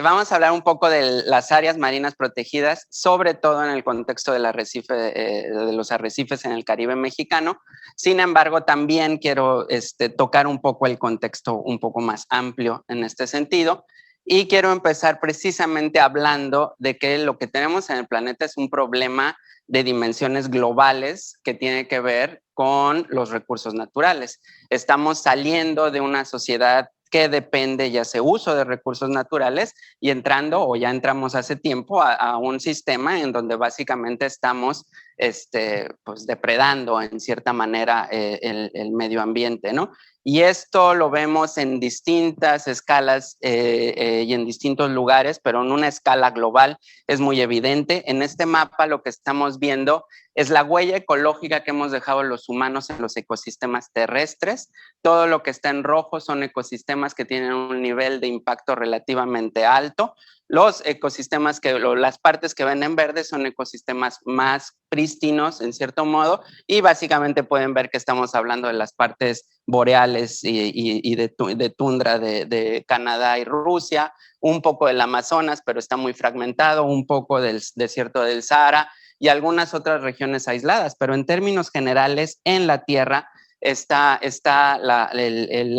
Vamos a hablar un poco de las áreas marinas protegidas, sobre todo en el contexto del arrecife, de los arrecifes en el Caribe mexicano. Sin embargo, también quiero tocar un poco el contexto un poco más amplio en este sentido. Y quiero empezar precisamente hablando de que lo que tenemos en el planeta es un problema de dimensiones globales que tiene que ver con los recursos naturales. Estamos saliendo de una sociedad que depende y hace uso de recursos naturales y entrando, o ya entramos hace tiempo, a un sistema en donde básicamente estamos pues depredando en cierta manera el medio ambiente, ¿no? Y esto lo vemos en distintas escalas y en distintos lugares, pero en una escala global es muy evidente. En este mapa lo que estamos viendo es la huella ecológica que hemos dejado los humanos en los ecosistemas terrestres. Todo lo que está en rojo son ecosistemas que tienen un nivel de impacto relativamente alto. Los ecosistemas las partes que ven en verde son ecosistemas más prístinos en cierto modo y básicamente pueden ver que estamos hablando de las partes boreales y de tundra de Canadá y Rusia, un poco del Amazonas, pero está muy fragmentado, un poco del desierto del Sahara y algunas otras regiones aisladas, pero en términos generales en la Tierra la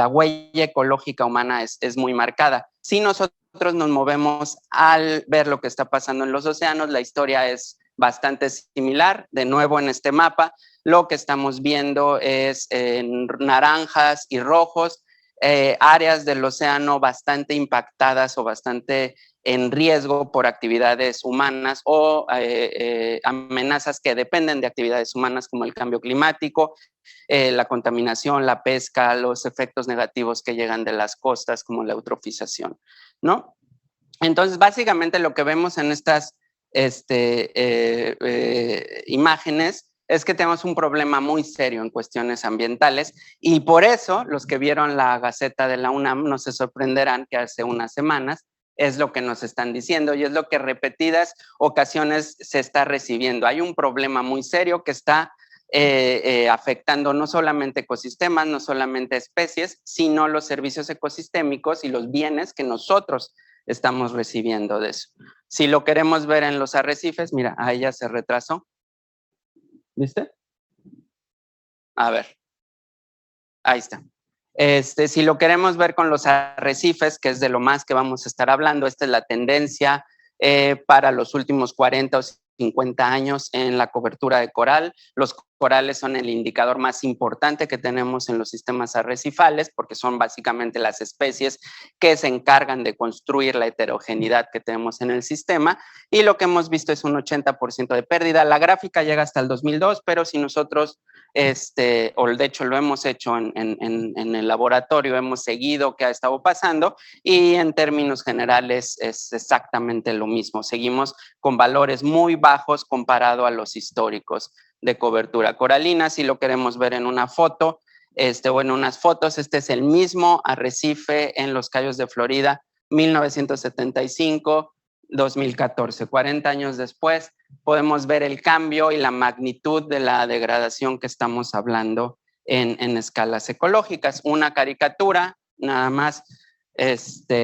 huella ecológica humana es muy marcada. Si nosotros nos movemos al ver lo que está pasando en los océanos, la historia es bastante similar. De nuevo en este mapa, lo que estamos viendo es en naranjas y rojos, áreas del océano bastante impactadas o bastante en riesgo por actividades humanas o amenazas que dependen de actividades humanas como el cambio climático, la contaminación, la pesca, los efectos negativos que llegan de las costas como la eutrofización, ¿no? Entonces, básicamente lo que vemos en estas imágenes es que tenemos un problema muy serio en cuestiones ambientales y por eso los que vieron la Gaceta de la UNAM no se sorprenderán que hace unas semanas es lo que nos están diciendo y es lo que repetidas ocasiones se está recibiendo. Hay un problema muy serio que está afectando no solamente ecosistemas, no solamente especies, sino los servicios ecosistémicos y los bienes que nosotros estamos recibiendo de eso. Si lo queremos ver en los arrecifes, mira, ahí ya se retrasó. ¿Viste? A ver, ahí está. Si lo queremos ver con los arrecifes, que es de lo más que vamos a estar hablando, esta es la tendencia para los últimos 40 o 50 años en la cobertura de coral. Los corales son el indicador más importante que tenemos en los sistemas arrecifales porque son básicamente las especies que se encargan de construir la heterogeneidad que tenemos en el sistema y lo que hemos visto es un 80% de pérdida. La gráfica llega hasta el 2002, pero si nosotros o de hecho lo hemos hecho en el laboratorio, hemos seguido qué ha estado pasando y en términos generales es exactamente lo mismo. Seguimos con valores muy bajos comparado a los históricos de cobertura coralina. Si lo queremos ver en una foto, o en unas fotos, este es el mismo arrecife en los Cayos de Florida, 1975, 2014, 40 años después, podemos ver el cambio y la magnitud de la degradación que estamos hablando en escalas ecológicas. Una caricatura, nada más, esto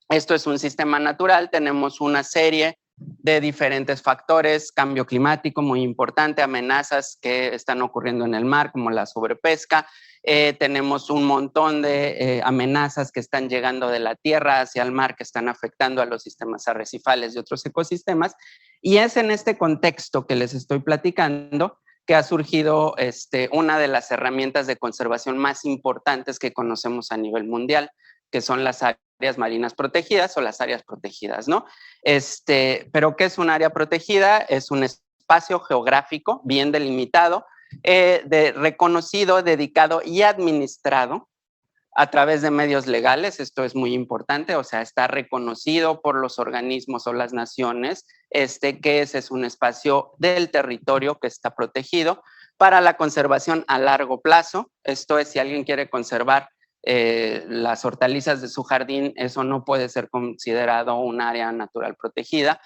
es un sistema natural, tenemos una serie de diferentes factores, cambio climático muy importante, amenazas que están ocurriendo en el mar como la sobrepesca, tenemos un montón de amenazas que están llegando de la tierra hacia el mar que están afectando a los sistemas arrecifales y otros ecosistemas y es en este contexto que les estoy platicando que ha surgido una de las herramientas de conservación más importantes que conocemos a nivel mundial, que son las áreas marinas protegidas o las áreas protegidas, ¿no? Pero ¿qué es un área protegida? Es un espacio geográfico bien delimitado, reconocido, dedicado y administrado a través de medios legales. Esto es muy importante, o sea, está reconocido por los organismos o las naciones, que ese es un espacio del territorio que está protegido para la conservación a largo plazo. Esto es, si alguien quiere conservar las hortalizas de su jardín, eso no puede ser considerado un área natural protegida.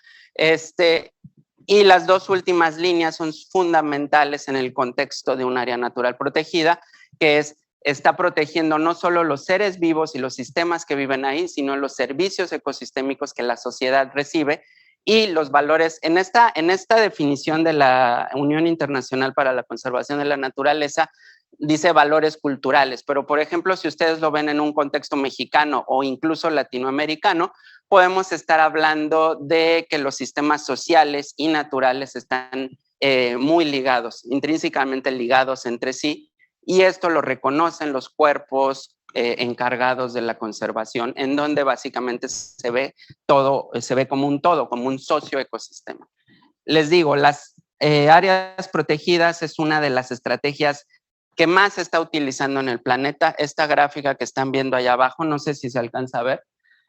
Y las dos últimas líneas son fundamentales en el contexto de un área natural protegida, que es está protegiendo no solo los seres vivos y los sistemas que viven ahí, sino los servicios ecosistémicos que la sociedad recibe y los valores. En esta definición de la Unión Internacional para la Conservación de la Naturaleza, dice valores culturales, pero por ejemplo, si ustedes lo ven en un contexto mexicano o incluso latinoamericano, podemos estar hablando de que los sistemas sociales y naturales están muy ligados, intrínsecamente ligados entre sí, y esto lo reconocen los cuerpos encargados de la conservación, en donde básicamente se ve todo, se ve como un todo, como un socioecosistema. Les digo, las áreas protegidas es una de las estrategias que más se está utilizando en el planeta. Esta gráfica que están viendo allá abajo, no sé si se alcanza a ver,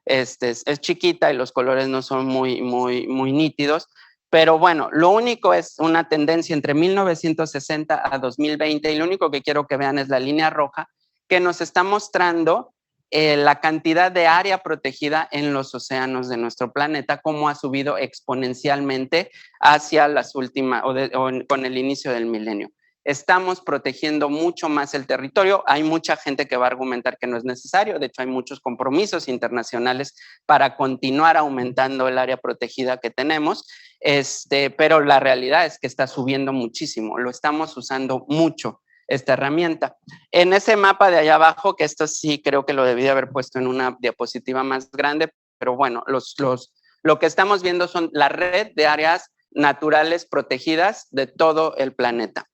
es chiquita y los colores no son muy nítidos, pero bueno, lo único es una tendencia entre 1960 a 2020 y lo único que quiero que vean es la línea roja que nos está mostrando la cantidad de área protegida en los océanos de nuestro planeta, cómo ha subido exponencialmente hacia las últimas, con el inicio del milenio. Estamos protegiendo mucho más el territorio. Hay mucha gente que va a argumentar que no es necesario. De hecho, hay muchos compromisos internacionales para continuar aumentando el área protegida que tenemos. Pero la realidad es que está subiendo muchísimo. Lo estamos usando mucho, esta herramienta. En ese mapa de allá abajo, que esto sí creo que lo debí haber puesto en una diapositiva más grande, pero bueno, lo que estamos viendo son la red de áreas naturales protegidas de todo el planeta.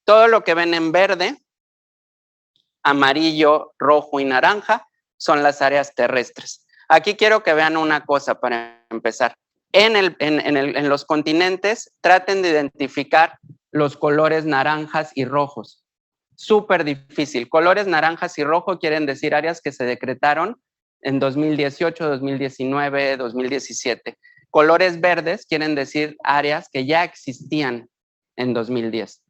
Todo lo que ven en verde, amarillo, rojo y naranja son las áreas terrestres. Aquí quiero que vean una cosa para empezar. En los continentes, traten de identificar los colores naranjas y rojos. Súper difícil. Colores naranjas y rojo quieren decir áreas que se decretaron en 2018, 2019, 2017. Colores verdes quieren decir áreas que ya existían en 2010.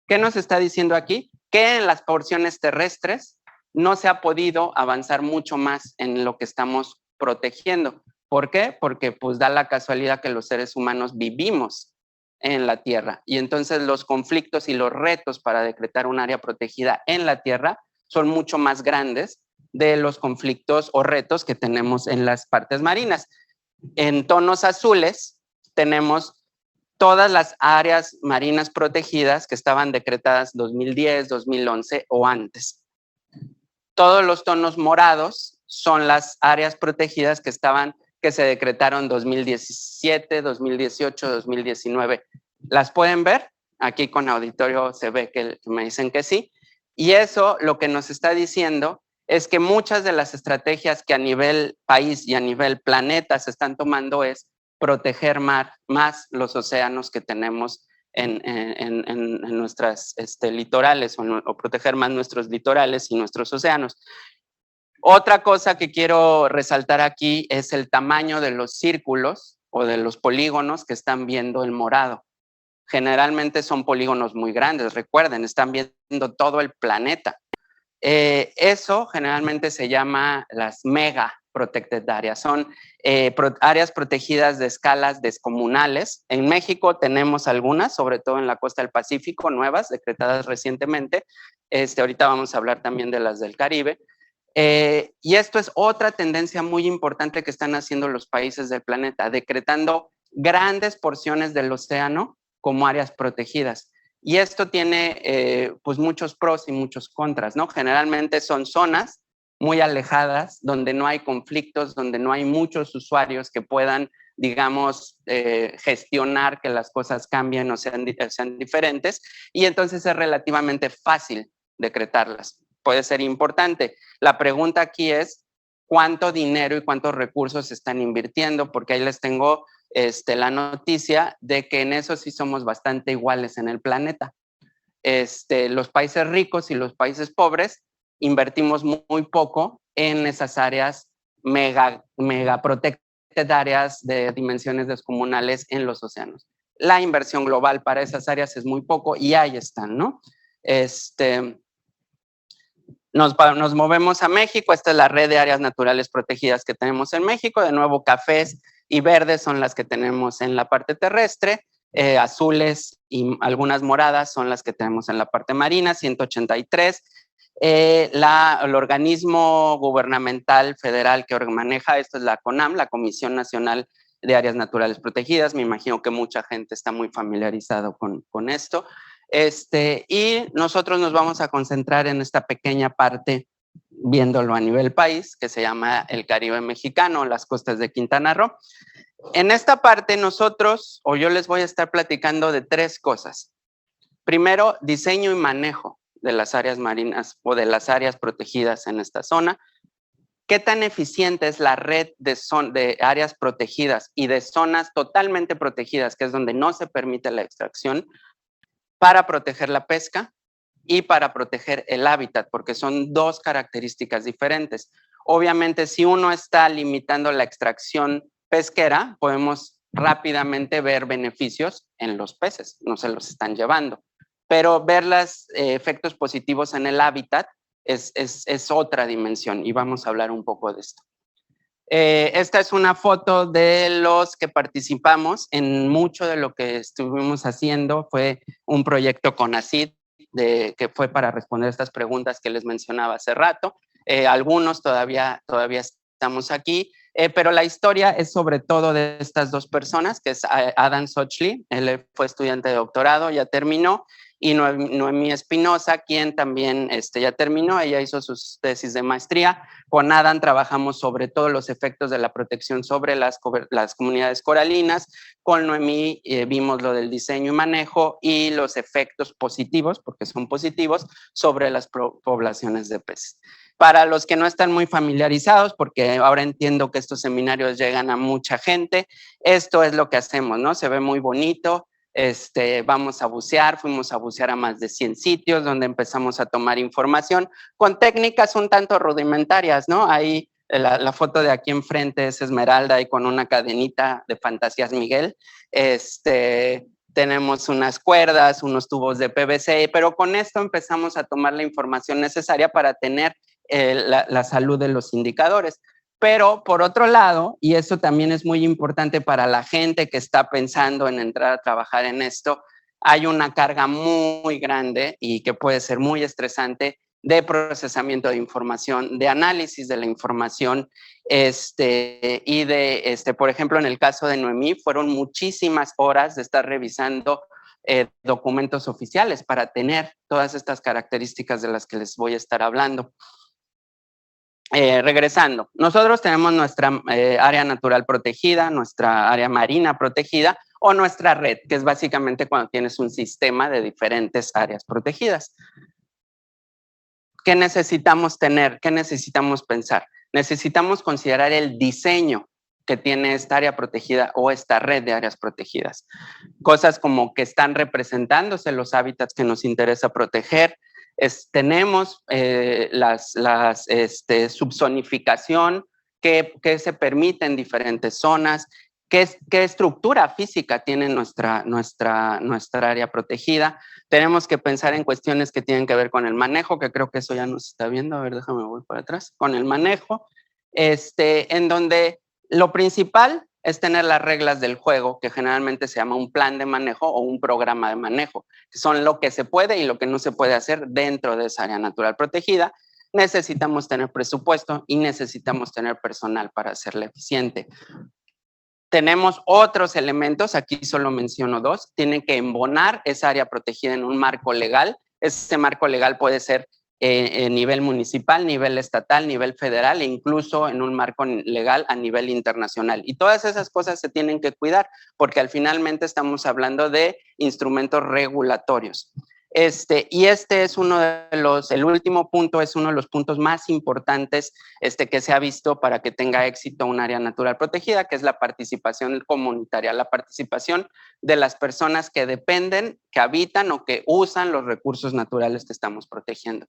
¿Qué nos está diciendo aquí? Que en las porciones terrestres no se ha podido avanzar mucho más en lo que estamos protegiendo. ¿Por qué? Porque pues da la casualidad que los seres humanos vivimos en la Tierra y entonces los conflictos y los retos para decretar un área protegida en la Tierra son mucho más grandes de los conflictos o retos que tenemos en las partes marinas. En tonos azules tenemos todas las áreas marinas protegidas que estaban decretadas 2010, 2011 o antes. Todos los tonos morados son las áreas protegidas que se decretaron 2017, 2018, 2019. ¿Las pueden ver? Aquí con auditorio se ve que me dicen que sí. Y eso lo que nos está diciendo es que muchas de las estrategias que a nivel país y a nivel planeta se están tomando es proteger más los océanos que tenemos en nuestras litorales o proteger más nuestros litorales y nuestros océanos. Otra cosa que quiero resaltar aquí es el tamaño de los círculos o de los polígonos que están viendo el morado. Generalmente son polígonos muy grandes, recuerden, están viendo todo el planeta. Eso generalmente se llama las mega protected areas, son áreas protegidas de escalas descomunales. En México tenemos algunas, sobre todo en la costa del Pacífico, nuevas, decretadas recientemente. Ahorita vamos a hablar también de las del Caribe. Y esto es otra tendencia muy importante que están haciendo los países del planeta, decretando grandes porciones del océano como áreas protegidas. Y esto tiene pues muchos pros y muchos contras, ¿no? Generalmente son zonas muy alejadas, donde no hay conflictos, donde no hay muchos usuarios que puedan, digamos, gestionar que las cosas cambien o sean diferentes, y entonces es relativamente fácil decretarlas. Puede ser importante. La pregunta aquí es, ¿cuánto dinero y cuántos recursos se están invirtiendo? Porque ahí les tengo la noticia de que en eso sí somos bastante iguales en el planeta. Los países ricos y los países pobres invertimos muy poco en esas áreas mega protected, áreas de dimensiones descomunales en los océanos. La inversión global para esas áreas es muy poco y ahí están, ¿no? Nos movemos a México. Esta es la red de áreas naturales protegidas que tenemos en México. De nuevo, cafés y verdes son las que tenemos en la parte terrestre. Azules y algunas moradas son las que tenemos en la parte marina, 183. El organismo gubernamental federal que maneja esto es la CONAM, la Comisión Nacional de Áreas Naturales Protegidas. Me imagino que mucha gente está muy familiarizado con esto. Y nosotros nos vamos a concentrar en esta pequeña parte, viéndolo a nivel país, que se llama el Caribe mexicano, las costas de Quintana Roo. En esta parte nosotros, o yo les voy a estar platicando de 3 cosas. Primero, diseño y manejo de las áreas marinas o de las áreas protegidas en esta zona. ¿Qué tan eficiente es la red de áreas protegidas y de zonas totalmente protegidas, que es donde no se permite la extracción, para proteger la pesca y para proteger el hábitat? Porque son 2 características diferentes. Obviamente, si uno está limitando la extracción pesquera, podemos rápidamente ver beneficios en los peces, no se los están llevando. Pero ver los efectos positivos en el hábitat es otra dimensión, y vamos a hablar un poco de esto. Esta es una foto de los que participamos en mucho de lo que estuvimos haciendo. Fue un proyecto CONACYT que fue para responder estas preguntas que les mencionaba hace rato. Algunos todavía estamos aquí, pero la historia es sobre todo de estas 2 personas, que es Adam Sochli, él fue estudiante de doctorado, ya terminó, y Noemí Espinosa, quien también ya terminó, ella hizo sus tesis de maestría. Con Adam trabajamos sobre todos los efectos de la protección sobre las comunidades coralinas. Con Noemí vimos lo del diseño y manejo y los efectos positivos, porque son positivos, sobre las poblaciones de peces. Para los que no están muy familiarizados, porque ahora entiendo que estos seminarios llegan a mucha gente, esto es lo que hacemos, ¿no? Se ve muy bonito. Vamos a bucear, fuimos a bucear a más de 100 sitios donde empezamos a tomar información con técnicas un tanto rudimentarias, ¿no? Ahí la foto de aquí enfrente es Esmeralda y con una cadenita de Fantasías Miguel. Tenemos unas cuerdas, unos tubos de PVC, pero con esto empezamos a tomar la información necesaria para tener la salud de los indicadores. Pero por otro lado, y eso también es muy importante para la gente que está pensando en entrar a trabajar en esto, hay una carga muy grande y que puede ser muy estresante de procesamiento de información, de análisis de la información, y por ejemplo, en el caso de Noemí, fueron muchísimas horas de estar revisando documentos oficiales para tener todas estas características de las que les voy a estar hablando. Regresando, nosotros tenemos nuestra área natural protegida, nuestra área marina protegida o nuestra red, que es básicamente cuando tienes un sistema de diferentes áreas protegidas. ¿Qué necesitamos tener? ¿Qué necesitamos pensar? Necesitamos considerar el diseño que tiene esta área protegida o esta red de áreas protegidas. Cosas como que están representándose los hábitats que nos interesa proteger. Tenemos subzonificación que se permite en diferentes zonas. ¿Qué estructura física tiene nuestra área protegida? Tenemos que pensar en cuestiones que tienen que ver con el manejo, que creo que eso ya nos está viendo. A ver, déjame voy para atrás. Con el manejo, en donde lo principal es tener las reglas del juego, que generalmente se llama un plan de manejo o un programa de manejo, que son lo que se puede y lo que no se puede hacer dentro de esa área natural protegida. Necesitamos tener presupuesto y necesitamos tener personal para hacerla eficiente. Tenemos otros elementos, aquí solo menciono 2, tienen que embonar esa área protegida en un marco legal. Ese marco legal puede ser nivel municipal, nivel estatal, nivel federal e incluso en un marco legal a nivel internacional. Y todas esas cosas se tienen que cuidar porque al finalmente estamos hablando de instrumentos regulatorios. Y es uno de el último punto es uno de los puntos más importantes que se ha visto para que tenga éxito un área natural protegida, que es la participación comunitaria, la participación de las personas que dependen, que habitan o que usan los recursos naturales que estamos protegiendo.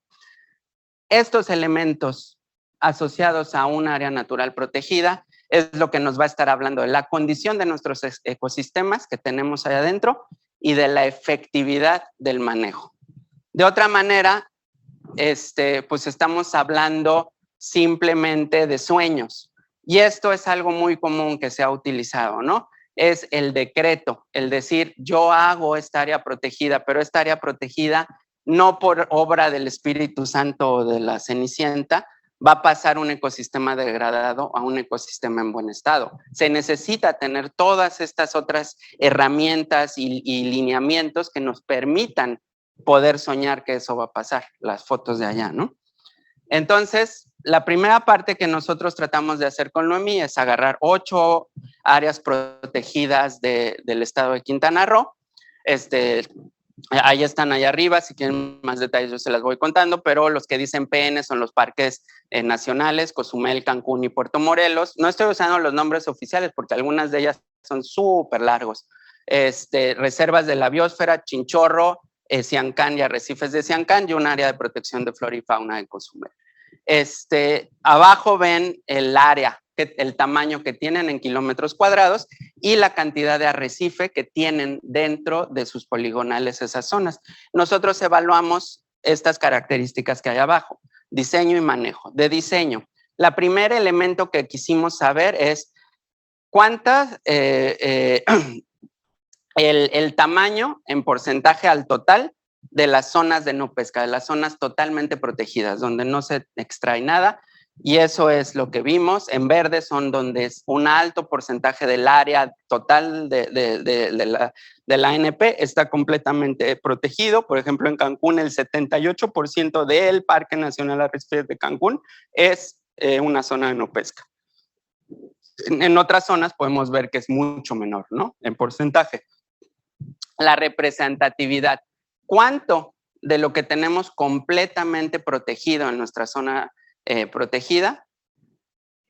Estos elementos asociados a un área natural protegida es lo que nos va a estar hablando de la condición de nuestros ecosistemas que tenemos allá adentro y de la efectividad del manejo. De otra manera, pues estamos hablando simplemente de sueños. Y esto es algo muy común que se ha utilizado, ¿no? Es el decreto, el decir, yo hago esta área protegida, pero esta área protegida no por obra del Espíritu Santo o de la Cenicienta, va a pasar un ecosistema degradado a un ecosistema en buen estado. Se necesita tener todas estas otras herramientas y lineamientos que nos permitan poder soñar que eso va a pasar, las fotos de allá, ¿no? Entonces, la primera parte que nosotros tratamos de hacer con Noemí es agarrar 8 áreas protegidas del estado de Quintana Roo. Ahí están allá arriba, si quieren más detalles yo se las voy contando, pero los que dicen PN son los parques nacionales, Cozumel, Cancún y Puerto Morelos. No estoy usando los nombres oficiales porque algunas de ellas son súper largos. Reservas de la biosfera, Chinchorro, Siancán y arrecifes de Siancán y un área de protección de flora y fauna de Cozumel. Abajo ven el área, el tamaño que tienen en kilómetros cuadrados y la cantidad de arrecife que tienen dentro de sus poligonales esas zonas. Nosotros evaluamos estas características que hay abajo, diseño y manejo. De diseño, el primer elemento que quisimos saber es cuántas, el tamaño en porcentaje al total de las zonas de no pesca, de las zonas totalmente protegidas, donde no se extrae nada, y eso es lo que vimos. En verde son donde es un alto porcentaje del área total de la ANP está completamente protegido. Por ejemplo, en Cancún el 78% del Parque Nacional Arrecifes de Cancún es una zona de no pesca. En otras zonas podemos ver que es mucho menor, ¿no? En porcentaje. La representatividad. ¿Cuánto de lo que tenemos completamente protegido en nuestra zona protegida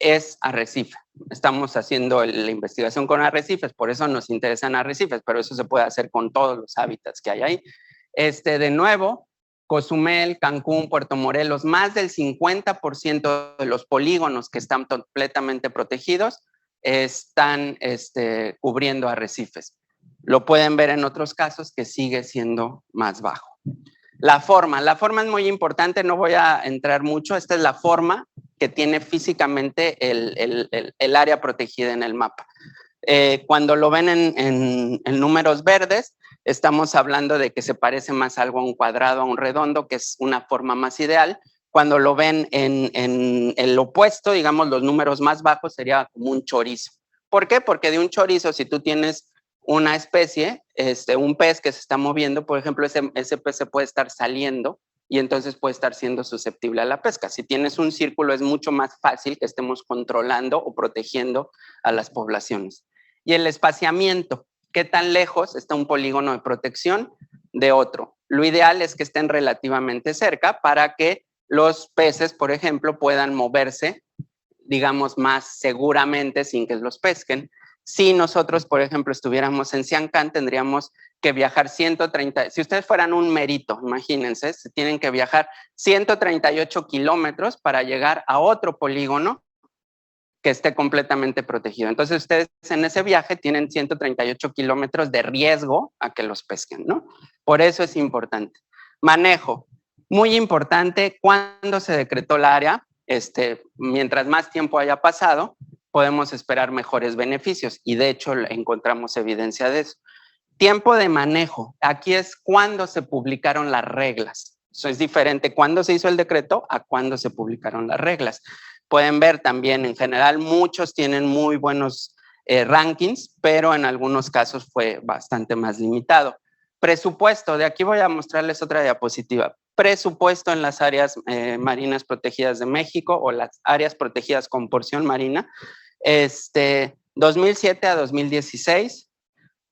es arrecife? Estamos haciendo la investigación con arrecifes, por eso nos interesan arrecifes, pero eso se puede hacer con todos los hábitats que hay ahí. De nuevo, Cozumel, Cancún, Puerto Morelos, más del 50% de los polígonos que están completamente protegidos están cubriendo arrecifes. Lo pueden ver en otros casos que sigue siendo más bajo. La forma es muy importante, no voy a entrar mucho. Esta es la forma que tiene físicamente el área protegida en el mapa. Cuando lo ven en números verdes, estamos hablando de que se parece más algo a un cuadrado, a un redondo, que es una forma más ideal. Cuando lo ven en el opuesto, digamos, los números más bajos sería como un chorizo. ¿Por qué? Porque de un chorizo, si tú tienes una especie, un pez que se está moviendo, por ejemplo, ese pez se puede estar saliendo y entonces puede estar siendo susceptible a la pesca. Si tienes un círculo, es mucho más fácil que estemos controlando o protegiendo a las poblaciones. Y el espaciamiento, ¿qué tan lejos está un polígono de protección de otro? Lo ideal es que estén relativamente cerca para que los peces, por ejemplo, puedan moverse, digamos, más seguramente sin que los pesquen. Si nosotros, por ejemplo, estuviéramos en Siancán, tendríamos que viajar 130, si ustedes fueran un merito, imagínense, se tienen que viajar 138 kilómetros para llegar a otro polígono que esté completamente protegido. Entonces, ustedes en ese viaje tienen 138 kilómetros de riesgo a que los pesquen, ¿no? Por eso es importante. Manejo, muy importante, cuando se decretó el área, mientras más tiempo haya pasado, podemos esperar mejores beneficios y de hecho encontramos evidencia de eso. Tiempo de manejo, aquí es cuando se publicaron las reglas. Eso es diferente cuando se hizo el decreto a cuando se publicaron las reglas. Pueden ver también, en general, muchos tienen muy buenos rankings, pero en algunos casos fue bastante más limitado. Presupuesto, de aquí voy a mostrarles otra diapositiva. Presupuesto en las áreas marinas protegidas de México o las áreas protegidas con porción marina. 2007 a 2016,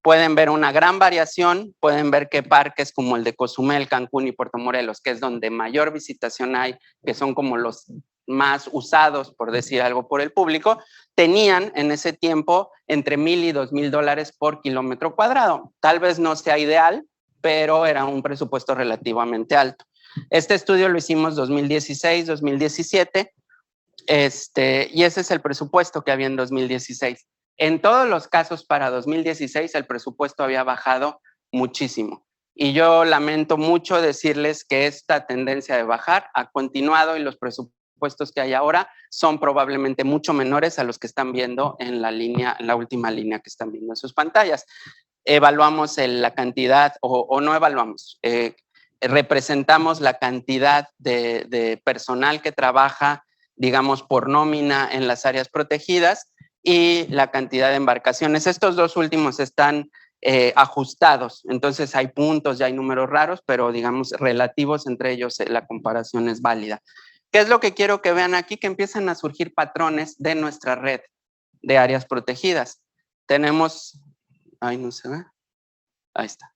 pueden ver una gran variación, pueden ver que parques como el de Cozumel, Cancún y Puerto Morelos, que es donde mayor visitación hay, que son como los más usados, por decir algo, por el público, tenían en ese tiempo entre $1,000 y $2,000 por kilómetro cuadrado. Tal vez no sea ideal, pero era un presupuesto relativamente alto. Este estudio lo hicimos 2016, 2017, y ese es el presupuesto que había en 2016. En todos los casos para 2016 el presupuesto había bajado muchísimo. Y yo lamento mucho decirles que esta tendencia de bajar ha continuado y los presupuestos que hay ahora son probablemente mucho menores a los que están viendo en la última línea que están viendo en sus pantallas. Evaluamos la cantidad, o no evaluamos, representamos la cantidad de personal que trabaja, digamos, por nómina en las áreas protegidas y la cantidad de embarcaciones. Estos dos últimos están ajustados, entonces hay puntos, ya hay números raros, pero digamos relativos entre ellos la comparación es válida. ¿Qué es lo que quiero que vean aquí? Que empiezan a surgir patrones de nuestra red de áreas protegidas. Tenemos, ahí no se ve, ahí está.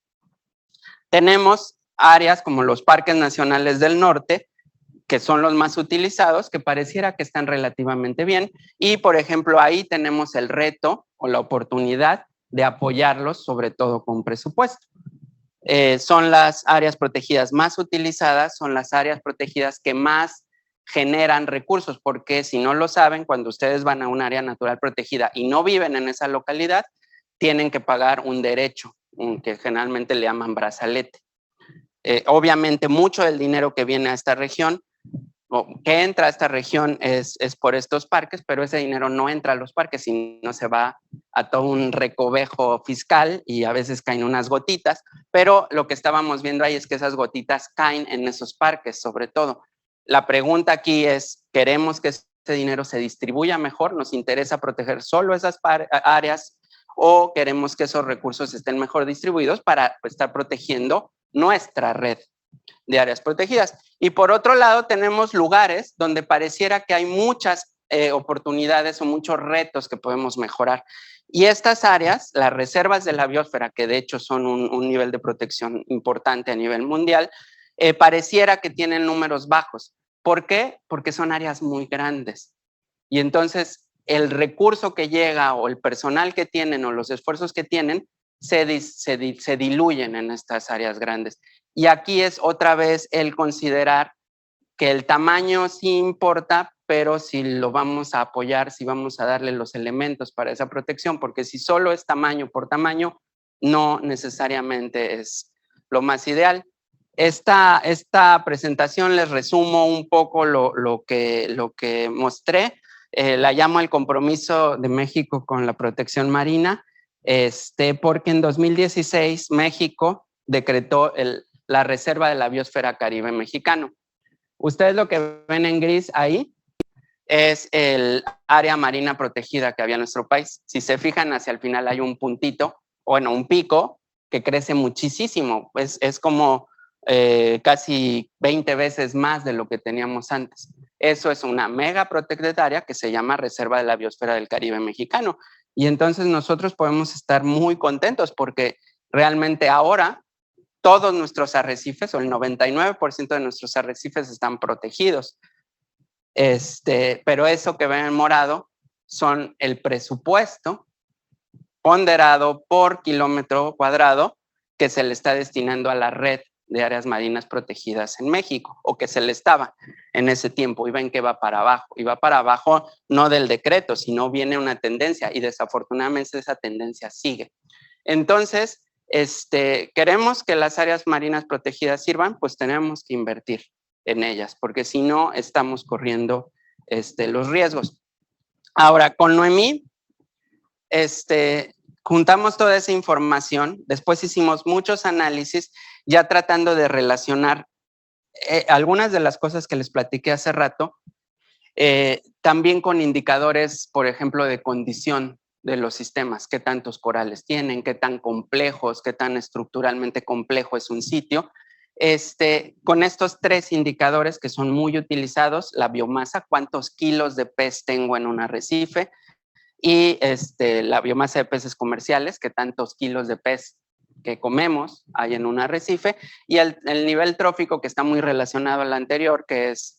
Tenemos áreas como los parques nacionales del norte, que son los más utilizados, que pareciera que están relativamente bien, y por ejemplo ahí tenemos el reto o la oportunidad de apoyarlos, sobre todo con presupuesto. Son las áreas protegidas más utilizadas, son las áreas protegidas que más generan recursos, porque si no lo saben, cuando ustedes van a un área natural protegida y no viven en esa localidad, tienen que pagar un derecho, que generalmente le llaman brazalete. Obviamente mucho del dinero que viene a esta región o que entra a esta región es por estos parques, pero ese dinero no entra a los parques, sino se va a todo un recovejo fiscal y a veces caen unas gotitas, pero lo que estábamos viendo ahí es que esas gotitas caen en esos parques, sobre todo. La pregunta aquí es, ¿queremos que ese dinero se distribuya mejor? ¿Nos interesa proteger solo esas áreas o queremos que esos recursos estén mejor distribuidos para estar protegiendo nuestra red de áreas protegidas? Y por otro lado tenemos lugares donde pareciera que hay muchas oportunidades o muchos retos que podemos mejorar. Y estas áreas, las reservas de la biosfera, que de hecho son un nivel de protección importante a nivel mundial, pareciera que tienen números bajos. ¿Por qué? Porque son áreas muy grandes. Y entonces el recurso que llega o el personal que tienen o los esfuerzos que tienen se diluyen en estas áreas grandes. Y aquí es otra vez el considerar que el tamaño sí importa, pero si lo vamos a apoyar, si vamos a darle los elementos para esa protección, porque si solo es tamaño por tamaño, no necesariamente es lo más ideal. Esta presentación les resumo un poco lo que mostré. La llamo el compromiso de México con la protección marina, porque en 2016 México decretó la Reserva de la Biosfera Caribe Mexicano. Ustedes lo que ven en gris ahí es el área marina protegida que había en nuestro país. Si se fijan, hacia el final hay un puntito, bueno, un pico que crece muchísimo. Es como casi 20 veces más de lo que teníamos antes. Eso es una mega protected area que se llama Reserva de la Biosfera del Caribe Mexicano. Y entonces nosotros podemos estar muy contentos porque realmente ahora todos nuestros arrecifes o el 99% de nuestros arrecifes están protegidos. Pero eso que ven en morado son el presupuesto ponderado por kilómetro cuadrado que se le está destinando a la red de áreas marinas protegidas en México, o que se le estaba en ese tiempo, y ven que va para abajo, y va para abajo no del decreto, sino viene una tendencia, y desafortunadamente esa tendencia sigue. Entonces, queremos que las áreas marinas protegidas sirvan, pues tenemos que invertir en ellas, porque si no, estamos corriendo los riesgos. Ahora, con Noemí, juntamos toda esa información, después hicimos muchos análisis, ya tratando de relacionar algunas de las cosas que les platiqué hace rato, también con indicadores, por ejemplo, de condición de los sistemas, qué tantos corales tienen, qué tan complejos, qué tan estructuralmente complejo es un sitio. Con estos tres indicadores que son muy utilizados, la biomasa, cuántos kilos de pez tengo en un arrecife, y la biomasa de peces comerciales, qué tantos kilos de pez que comemos hay en un arrecife, y el nivel trófico, que está muy relacionado al anterior, que es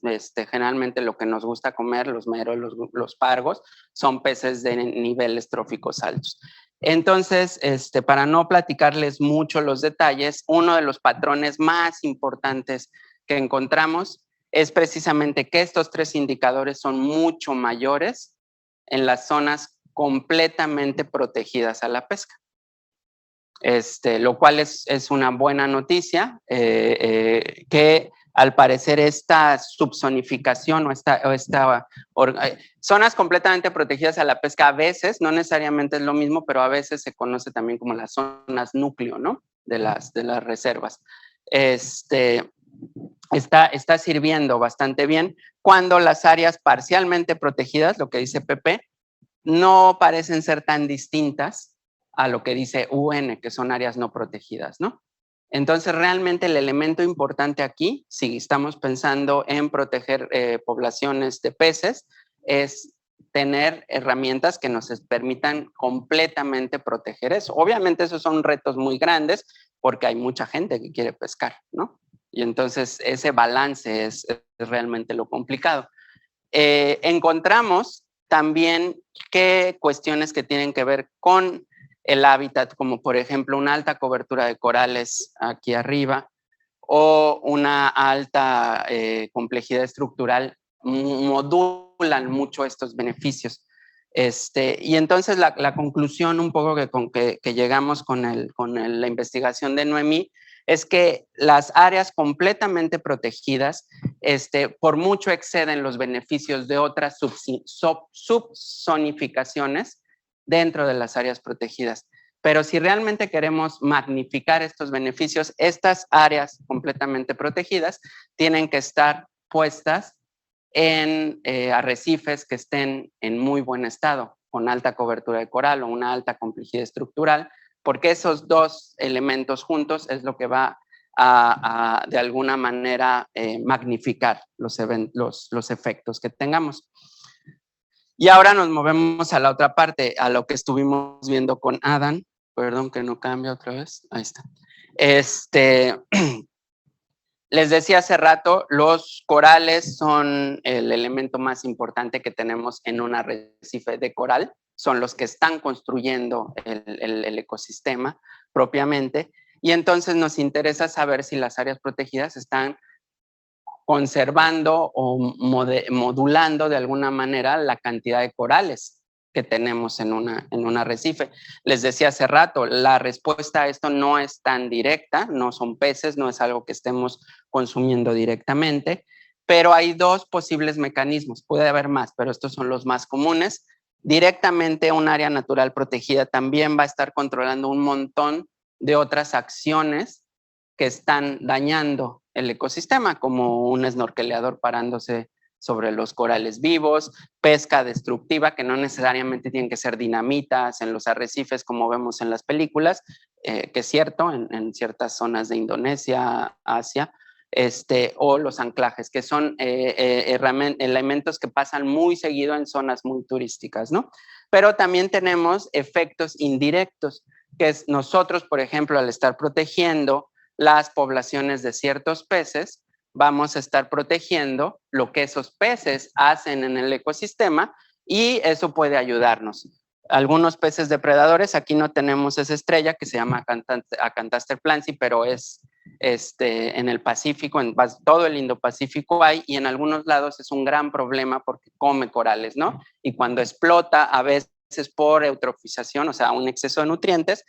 generalmente lo que nos gusta comer, los meros, los pargos, son peces de niveles tróficos altos. Entonces, para no platicarles mucho los detalles, uno de los patrones más importantes que encontramos es precisamente que estos tres indicadores son mucho mayores en las zonas completamente protegidas a la pesca. Lo cual es una buena noticia, que al parecer esta subzonificación zonas completamente protegidas a la pesca a veces, no necesariamente es lo mismo, pero a veces se conoce también como las zonas núcleo, ¿no? de las reservas. está sirviendo bastante bien cuando las áreas parcialmente protegidas, lo que dice Pepe, no parecen ser tan distintas a lo que dice UN, que son áreas no protegidas, ¿no? Entonces, realmente el elemento importante aquí, si estamos pensando en proteger poblaciones de peces, es tener herramientas que nos permitan completamente proteger eso. Obviamente esos son retos muy grandes porque hay mucha gente que quiere pescar, ¿no? Y entonces ese balance es realmente lo complicado. Encontramos también que cuestiones que tienen que ver con el hábitat, como por ejemplo una alta cobertura de corales aquí arriba o una alta complejidad estructural, modulan mucho estos beneficios. Y entonces la conclusión un poco que llegamos con la investigación de Noemí es que las áreas completamente protegidas por mucho exceden los beneficios de otras subzonificaciones dentro de las áreas protegidas. Pero si realmente queremos magnificar estos beneficios, estas áreas completamente protegidas tienen que estar puestas en arrecifes que estén en muy buen estado, con alta cobertura de coral o una alta complejidad estructural, porque esos dos elementos juntos es lo que va a de alguna manera magnificar los efectos que tengamos. Y ahora nos movemos a la otra parte, a lo que estuvimos viendo con Adam. Perdón que no cambia otra vez. Ahí está. Les decía hace rato, los corales son el elemento más importante que tenemos en un arrecife de coral. Son los que están construyendo el ecosistema propiamente. Y entonces nos interesa saber si las áreas protegidas están conservando o modulando de alguna manera la cantidad de corales que tenemos en un arrecife. Les decía hace rato, la respuesta a esto no es tan directa, no son peces, no es algo que estemos consumiendo directamente, pero hay dos posibles mecanismos, puede haber más, pero estos son los más comunes. Directamente un área natural protegida también va a estar controlando un montón de otras acciones que están dañando el ecosistema, como un snorkeleador parándose sobre los corales vivos, pesca destructiva, que no necesariamente tienen que ser dinamitas en los arrecifes como vemos en las películas, que es cierto, en ciertas zonas de Indonesia, Asia, o los anclajes, que son elementos que pasan muy seguido en zonas muy turísticas, ¿no? Pero también tenemos efectos indirectos, que es nosotros, por ejemplo, al estar protegiendo las poblaciones de ciertos peces, vamos a estar protegiendo lo que esos peces hacen en el ecosistema y eso puede ayudarnos. Algunos peces depredadores, aquí no tenemos esa estrella que se llama Acanthaster plancy, pero es en el Pacífico, en todo el Indo-Pacífico hay, y en algunos lados es un gran problema porque come corales, ¿no? Y cuando explota, a veces por eutrofización, o sea, un exceso de nutrientes,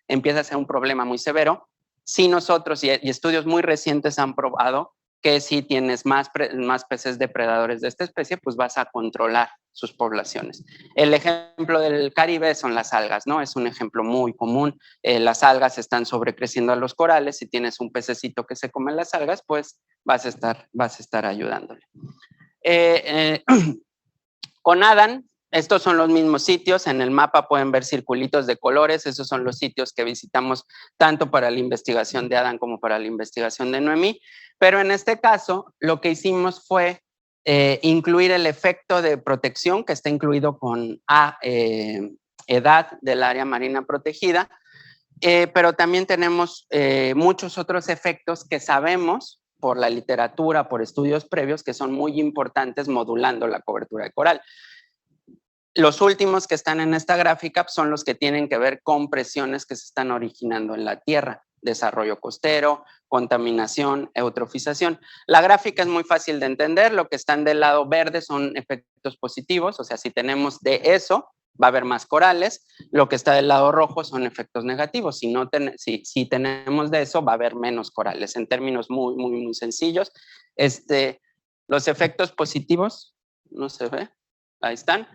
empieza a ser un problema muy severo. Sí, nosotros y estudios muy recientes han probado que si tienes más peces depredadores de esta especie, pues vas a controlar sus poblaciones. El ejemplo del Caribe son las algas, ¿no? Es un ejemplo muy común. Las algas están sobrecreciendo a los corales. Si tienes un pececito que se come las algas, pues vas a estar ayudándole. Con Adam, estos son los mismos sitios. En el mapa pueden ver circulitos de colores. Esos son los sitios que visitamos tanto para la investigación de Adam como para la investigación de Noemí. Pero en este caso, lo que hicimos fue incluir el efecto de protección que está incluido con edad del área marina protegida. Pero también tenemos muchos otros efectos que sabemos por la literatura, por estudios previos, que son muy importantes modulando la cobertura de coral. Los últimos que están en esta gráfica son los que tienen que ver con presiones que se están originando en la tierra, desarrollo costero, contaminación, eutrofización. La gráfica es muy fácil de entender, lo que están del lado verde son efectos positivos, o sea, si tenemos de eso, va a haber más corales, lo que está del lado rojo son efectos negativos, si tenemos de eso, va a haber menos corales, en términos muy, muy, muy sencillos. Los efectos positivos, no se ve, ahí están.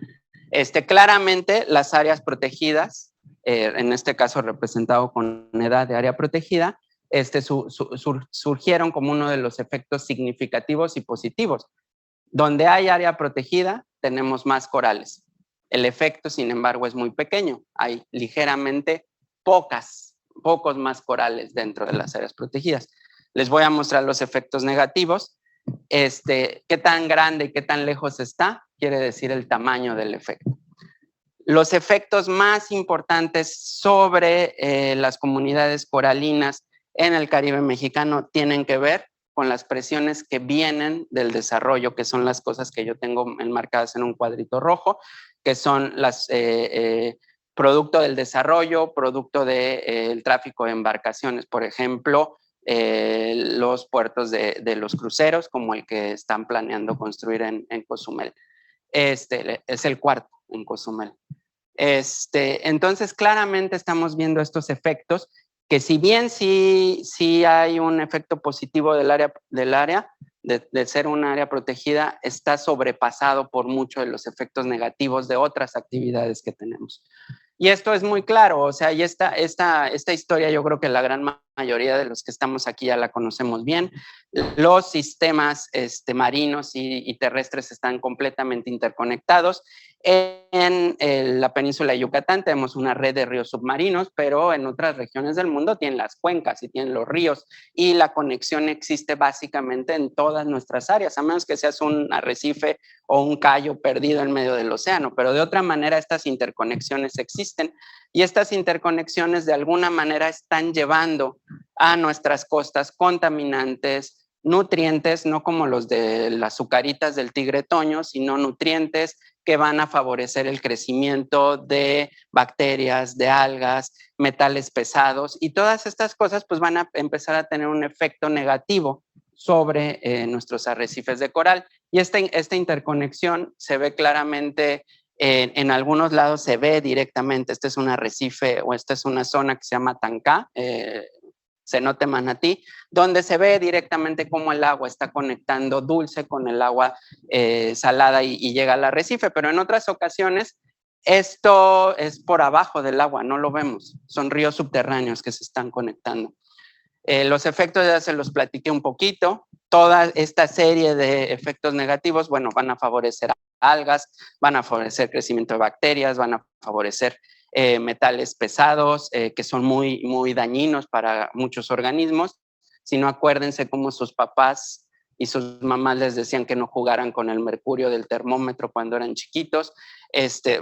Claramente las áreas protegidas, en este caso representado con edad de área protegida, surgieron como uno de los efectos significativos y positivos. Donde hay área protegida, tenemos más corales. El efecto, sin embargo, es muy pequeño. Hay ligeramente pocos más corales dentro de las áreas protegidas. Les voy a mostrar los efectos negativos. Qué tan grande y qué tan lejos está, quiere decir el tamaño del efecto. Los efectos más importantes sobre las comunidades coralinas en el Caribe mexicano tienen que ver con las presiones que vienen del desarrollo, que son las cosas que yo tengo enmarcadas en un cuadrito rojo, que son las producto del desarrollo, producto del tráfico de embarcaciones, por ejemplo, los puertos de los cruceros, como el que están planeando construir en Cozumel. Es el cuarto en Cozumel. Entonces, claramente estamos viendo estos efectos que si bien sí hay un efecto positivo del área de ser un área protegida, está sobrepasado por muchos de los efectos negativos de otras actividades que tenemos. Y esto es muy claro, o sea, y esta historia yo creo que la gran mayoría de los que estamos aquí ya la conocemos bien. Los sistemas marinos y terrestres están completamente interconectados. En la península de Yucatán tenemos una red de ríos submarinos, pero en otras regiones del mundo tienen las cuencas y tienen los ríos, y la conexión existe básicamente en todas nuestras áreas, a menos que seas un arrecife o un callo perdido en medio del océano, pero de otra manera estas interconexiones existen, y estas interconexiones de alguna manera están llevando a nuestras costas contaminantes, nutrientes, no como los de las azucaritas del tigre toño, sino nutrientes que van a favorecer el crecimiento de bacterias, de algas, metales pesados, y todas estas cosas pues van a empezar a tener un efecto negativo sobre nuestros arrecifes de coral. Y esta interconexión se ve claramente en algunos lados, se ve directamente. Este es un arrecife, o esta es una zona que se llama Tancá, cenote Manatí, donde se ve directamente cómo el agua está conectando dulce con el agua salada y llega al arrecife, pero en otras ocasiones esto es por abajo del agua, no lo vemos, son ríos subterráneos que se están conectando. Los efectos ya se los platiqué un poquito. Toda esta serie de efectos negativos, bueno, van a favorecer algas, van a favorecer crecimiento de bacterias, van a favorecer metales pesados que son muy dañinos para muchos organismos. Si no, acuérdense cómo sus papás y sus mamás les decían que no jugaran con el mercurio del termómetro cuando eran chiquitos.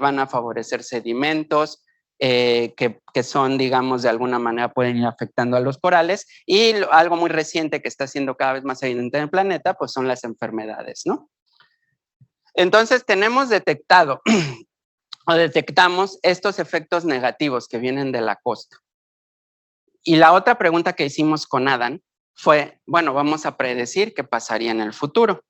Van a favorecer sedimentos, que son, digamos, de alguna manera pueden ir afectando a los corales, y algo muy reciente que está siendo cada vez más evidente en el planeta, pues son las enfermedades, ¿no? Entonces tenemos detectado o detectamos estos efectos negativos que vienen de la costa. Y la otra pregunta que hicimos con Adán fue, bueno, vamos a predecir qué pasaría en el futuro.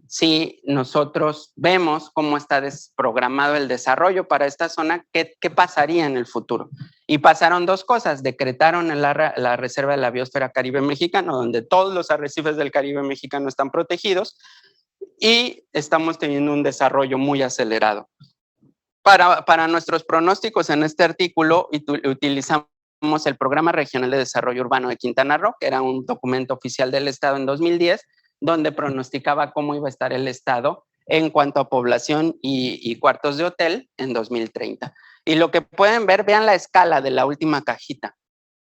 Si nosotros vemos cómo está desprogramado el desarrollo para esta zona, ¿qué pasaría en el futuro? Y pasaron dos cosas. Decretaron la Reserva de la Biosfera Caribe Mexicano, donde todos los arrecifes del Caribe mexicano están protegidos, y estamos teniendo un desarrollo muy acelerado. Para nuestros pronósticos en este artículo utilizamos el Programa Regional de Desarrollo Urbano de Quintana Roo, que era un documento oficial del Estado en 2010, donde pronosticaba cómo iba a estar el Estado en cuanto a población y cuartos de hotel en 2030. Y lo que pueden ver, vean la escala de la última cajita,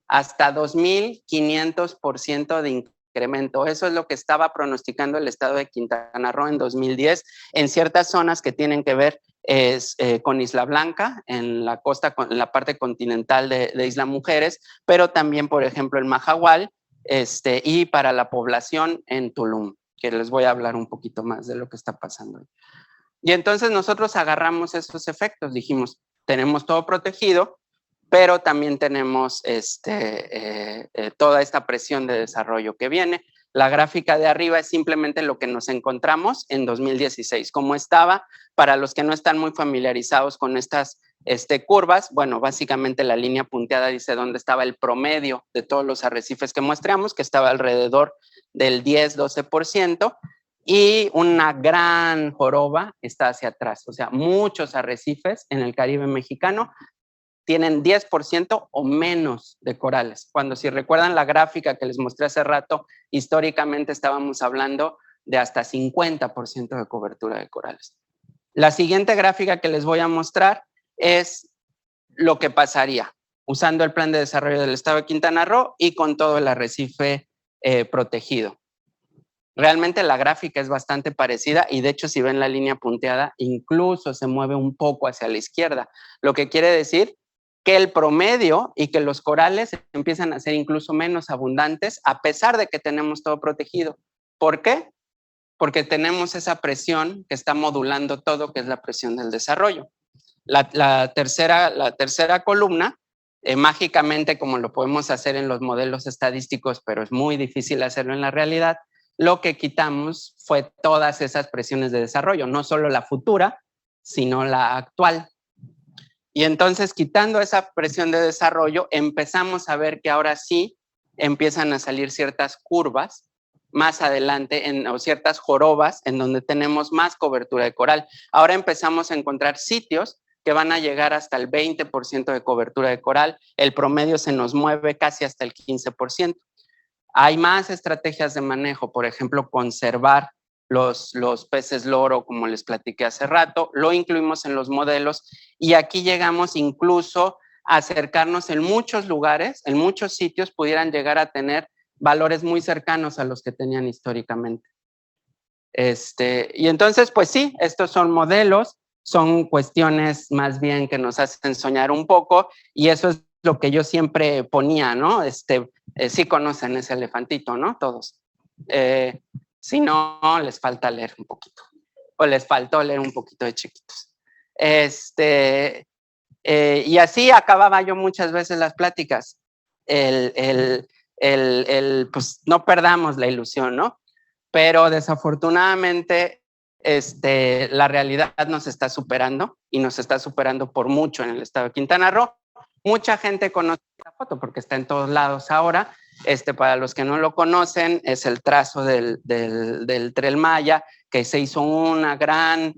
hasta 2.500% de incremento. Eso es lo que estaba pronosticando el Estado de Quintana Roo en 2010, en ciertas zonas que tienen que ver con Isla Blanca, en la costa, en la parte continental de Isla Mujeres, pero también, por ejemplo, en Mahahual, y para la población en Tulum, que les voy a hablar un poquito más de lo que está pasando. Y entonces nosotros agarramos esos efectos, dijimos, tenemos todo protegido, pero también tenemos toda esta presión de desarrollo que viene. La gráfica de arriba es simplemente lo que nos encontramos en 2016. Como estaba, para los que no están muy familiarizados con estas curvas, bueno, básicamente la línea punteada dice dónde estaba el promedio de todos los arrecifes que muestramos, que estaba alrededor del 10-12%, y una gran joroba está hacia atrás. O sea, muchos arrecifes en el Caribe mexicano tienen 10% o menos de corales. Cuando, si recuerdan la gráfica que les mostré hace rato, históricamente estábamos hablando de hasta 50% de cobertura de corales. La siguiente gráfica que les voy a mostrar es lo que pasaría usando el plan de desarrollo del estado de Quintana Roo y con todo el arrecife protegido. Realmente la gráfica es bastante parecida y de hecho si ven la línea punteada incluso se mueve un poco hacia la izquierda, lo que quiere decir que el promedio y que los corales empiezan a ser incluso menos abundantes a pesar de que tenemos todo protegido. ¿Por qué? Porque tenemos esa presión que está modulando todo, que es la presión del desarrollo. La tercera columna, mágicamente como lo podemos hacer en los modelos estadísticos, pero es muy difícil hacerlo en la realidad, lo que quitamos fue todas esas presiones de desarrollo, no solo la futura, sino la actual. Y entonces, quitando esa presión de desarrollo, empezamos a ver que ahora sí empiezan a salir ciertas curvas más adelante, o ciertas jorobas en donde tenemos más cobertura de coral. Ahora empezamos a encontrar sitios que van a llegar hasta el 20% de cobertura de coral. El promedio se nos mueve casi hasta el 15%. Hay más estrategias de manejo, por ejemplo, conservar los peces loro, como les platiqué hace rato, lo incluimos en los modelos y aquí llegamos incluso a acercarnos en muchos lugares, en muchos sitios pudieran llegar a tener valores muy cercanos a los que tenían históricamente. Y entonces, pues sí, estos son modelos, son cuestiones más bien que nos hacen soñar un poco y eso es lo que yo siempre ponía, ¿no? Sí conocen ese elefantito, ¿no? Todos. Si no, les falta leer un poquito. O les faltó leer un poquito de chiquitos. Y así acababa yo muchas veces las pláticas. Pues no perdamos la ilusión, ¿no? Pero desafortunadamente la realidad nos está superando y nos está superando por mucho en el estado de Quintana Roo. Mucha gente conoce la foto porque está en todos lados ahora. Para los que no lo conocen, es el trazo del Tren Maya, que se hizo una gran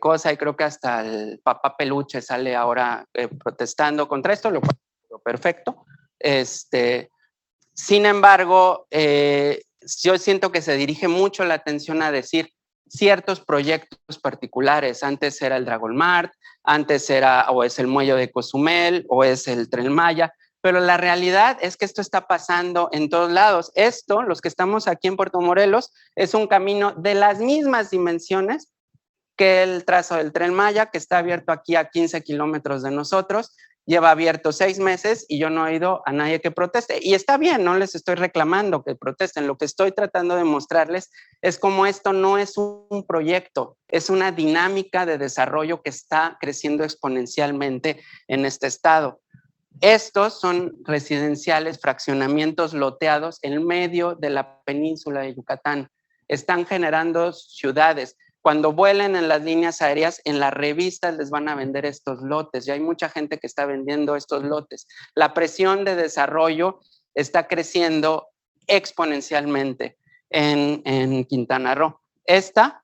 cosa y creo que hasta el papá Peluche sale ahora protestando contra esto, lo cual es perfecto. Sin embargo, yo siento que se dirige mucho la atención a decir ciertos proyectos particulares. Antes era el Dragon Mart, antes era o es el muelle de Cozumel o es el Tren Maya, pero la realidad es que esto está pasando en todos lados. Esto, los que estamos aquí en Puerto Morelos, es un camino de las mismas dimensiones que el trazo del Tren Maya, que está abierto aquí a 15 kilómetros de nosotros, lleva abierto 6 meses y yo no he oído a nadie que proteste. Y está bien, no les estoy reclamando que protesten. Lo que estoy tratando de mostrarles es cómo esto no es un proyecto, es una dinámica de desarrollo que está creciendo exponencialmente en este estado. Estos son residenciales, fraccionamientos loteados en medio de la península de Yucatán. Están generando ciudades. Cuando vuelen en las líneas aéreas, en las revistas les van a vender estos lotes. Y hay mucha gente que está vendiendo estos lotes. La presión de desarrollo está creciendo exponencialmente en Quintana Roo. Esta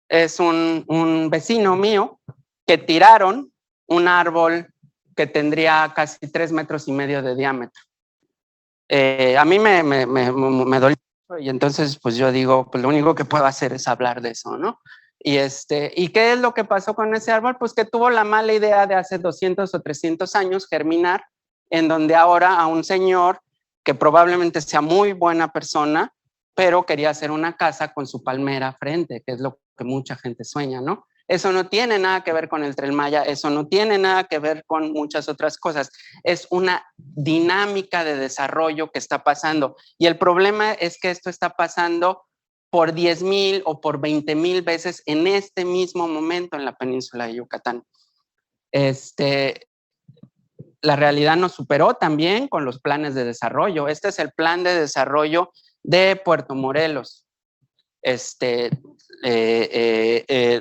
es un vecino mío que tiraron un árbol que tendría casi 3,5 metros de diámetro. A mí me dolió y entonces pues yo digo, pues lo único que puedo hacer es hablar de eso, ¿no? ¿Y qué es lo que pasó con ese árbol? Pues que tuvo la mala idea de hace 200 o 300 años germinar, en donde ahora a un señor que probablemente sea muy buena persona, pero quería hacer una casa con su palmera frente, que es lo que mucha gente sueña, ¿no? Eso no tiene nada que ver con el Tren Maya, eso no tiene nada que ver con muchas otras cosas. Es una dinámica de desarrollo que está pasando. Y el problema es que esto está pasando por 10,000 o por 20,000 veces en este mismo momento en la península de Yucatán. La realidad nos superó también con los planes de desarrollo. Este es el plan de desarrollo de Puerto Morelos,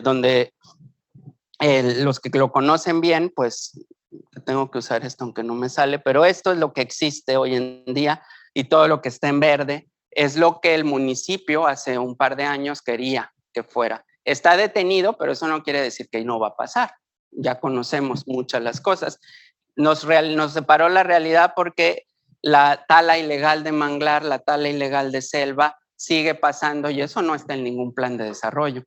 donde los que lo conocen bien, pues tengo que usar esto aunque no me sale, pero esto es lo que existe hoy en día y todo lo que está en verde es lo que el municipio hace un par de años quería que fuera. Está detenido, pero eso no quiere decir que no va a pasar. ya conocemos muchas las cosas. Nos separó la realidad porque la tala ilegal de manglar, la tala ilegal de selva sigue pasando y eso no está en ningún plan de desarrollo.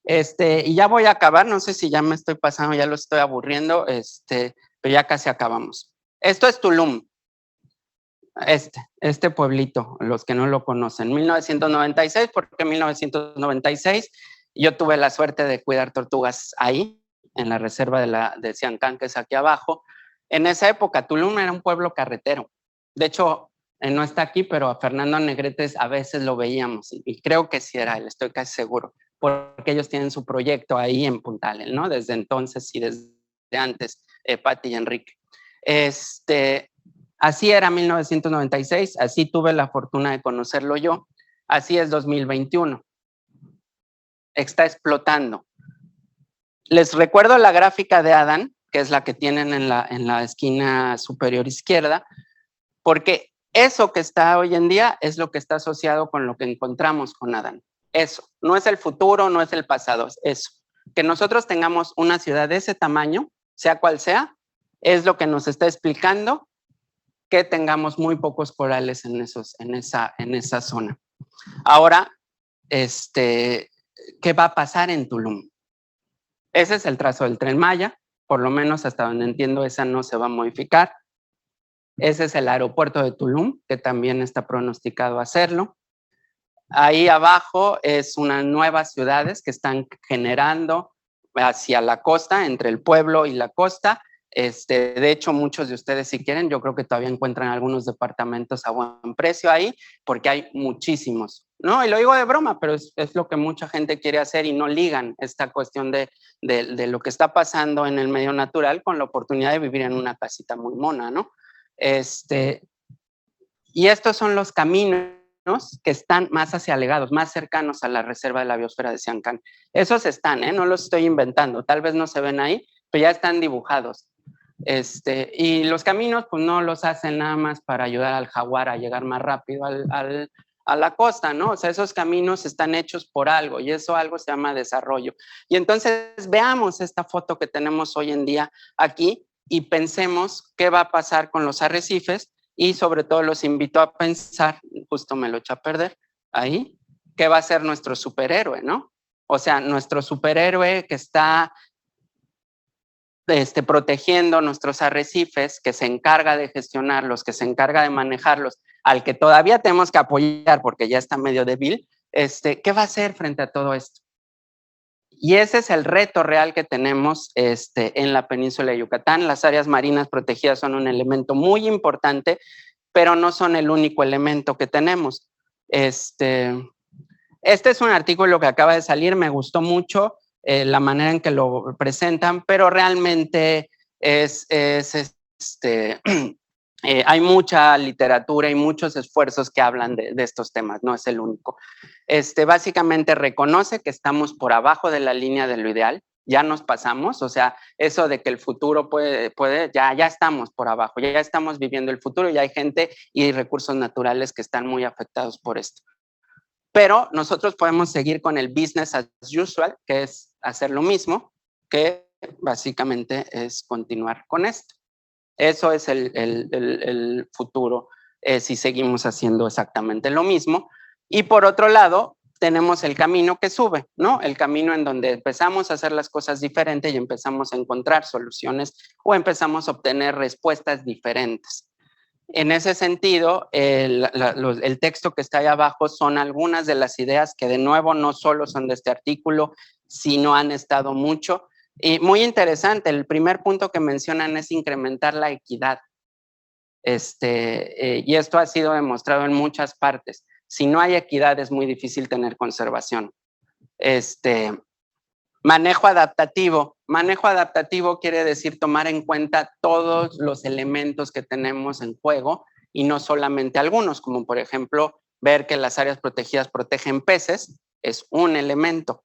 Y ya voy a acabar, no sé si ya me estoy pasando, ya lo estoy aburriendo, pero ya casi acabamos. Esto es Tulum, este pueblito, los que no lo conocen. 1996, ¿por qué 1996? Yo tuve la suerte de cuidar tortugas ahí, en la reserva de Siancán, que es aquí abajo. En esa época, Tulum era un pueblo carretero. De hecho, no está aquí, pero a Fernando Negrete a veces lo veíamos, y creo que sí era él, estoy casi seguro, porque ellos tienen su proyecto ahí en Puntal, ¿no? Desde entonces y desde antes, Pati y Enrique. Así era 1996, así tuve la fortuna de conocerlo yo, así es 2021. Está explotando. Les recuerdo la gráfica de Adán, que es la que tienen en la esquina superior izquierda, porque eso que está hoy en día es lo que está asociado con lo que encontramos con Adán. Eso, no es el futuro, no es el pasado, es eso. Que nosotros tengamos una ciudad de ese tamaño, sea cual sea, es lo que nos está explicando que tengamos muy pocos corales en esa zona. Ahora, ¿qué va a pasar en Tulum? Ese es el trazo del Tren Maya, por lo menos hasta donde entiendo esa no se va a modificar. Ese es el aeropuerto de Tulum, que también está pronosticado hacerlo. Ahí abajo es unas nuevas ciudades que están generando hacia la costa, entre el pueblo y la costa. De hecho, muchos de ustedes, si quieren, yo creo que todavía encuentran algunos departamentos a buen precio ahí, porque hay muchísimos, ¿no? Y lo digo de broma, pero es lo que mucha gente quiere hacer y no ligan esta cuestión de lo que está pasando en el medio natural con la oportunidad de vivir en una casita muy mona, ¿no? Y estos son los caminos que están más hacia alegados, más cercanos a la reserva de la biosfera de Siancán. Esos están, no los estoy inventando, tal vez no se ven ahí, pero ya están dibujados. Y los caminos, pues no los hacen nada más para ayudar al jaguar a llegar más rápido a la costa, ¿no? O sea, esos caminos están hechos por algo y eso algo se llama desarrollo. Y entonces veamos esta foto que tenemos hoy en día aquí y pensemos qué va a pasar con los arrecifes y sobre todo los invito a pensar, justo me lo eché a perder ahí, qué va a ser nuestro superhéroe, ¿no? O sea, nuestro superhéroe que está protegiendo nuestros arrecifes, que se encarga de gestionarlos, que se encarga de manejarlos, al que todavía tenemos que apoyar porque ya está medio débil, ¿qué va a hacer frente a todo esto? Y ese es el reto real que tenemos en la península de Yucatán. Las áreas marinas protegidas son un elemento muy importante, pero no son el único elemento que tenemos. Este es un artículo que acaba de salir, me gustó mucho la manera en que lo presentan, pero realmente hay mucha literatura y muchos esfuerzos que hablan de estos temas, no es el único. Básicamente reconoce que estamos por abajo de la línea de lo ideal, ya nos pasamos, o sea, eso de que el futuro puede ya estamos por abajo, ya estamos viviendo el futuro y hay gente y recursos naturales que están muy afectados por esto. Pero nosotros podemos seguir con el business as usual, que es hacer lo mismo, que básicamente es continuar con esto. Eso es el futuro si seguimos haciendo exactamente lo mismo. Y por otro lado, tenemos el camino que sube, ¿no? El camino en donde empezamos a hacer las cosas diferentes y empezamos a encontrar soluciones o empezamos a obtener respuestas diferentes. En ese sentido, el texto que está ahí abajo son algunas de las ideas que de nuevo no solo son de este artículo, sino han estado mucho. Y muy interesante, el primer punto que mencionan es incrementar la equidad. Y esto ha sido demostrado en muchas partes. Si no hay equidad es muy difícil tener conservación. Manejo adaptativo. Manejo adaptativo quiere decir tomar en cuenta todos los elementos que tenemos en juego y no solamente algunos, como por ejemplo ver que las áreas protegidas protegen peces, es un elemento.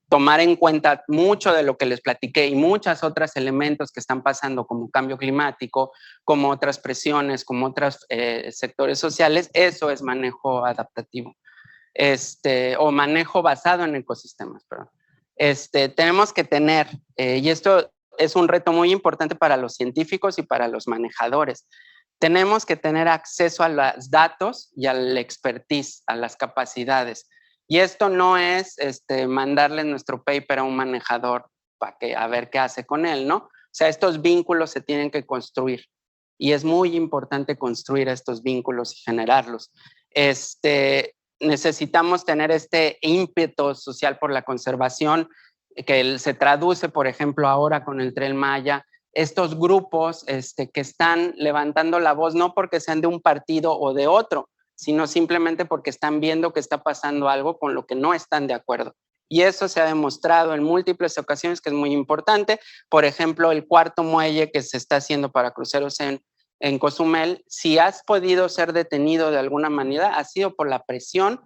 Tomar en cuenta mucho de lo que les platiqué y muchos otros elementos que están pasando como cambio climático, como otras presiones, como otros sectores sociales, eso es manejo adaptativo. O manejo basado en ecosistemas, perdón. Tenemos que tener, y esto es un reto muy importante para los científicos y para los manejadores, tenemos que tener acceso a los datos y al expertise, a las capacidades. Y esto no es mandarle nuestro paper a un manejador para que a ver qué hace con él, ¿no? O sea, estos vínculos se tienen que construir y es muy importante construir estos vínculos y generarlos. Necesitamos tener este ímpetu social por la conservación que se traduce, por ejemplo, ahora con el Tren Maya, estos grupos que están levantando la voz no porque sean de un partido o de otro, sino simplemente porque están viendo que está pasando algo con lo que no están de acuerdo. Y eso se ha demostrado en múltiples ocasiones que es muy importante. Por ejemplo, el cuarto muelle que se está haciendo para cruceros en Cozumel, si has podido ser detenido de alguna manera, ha sido por la presión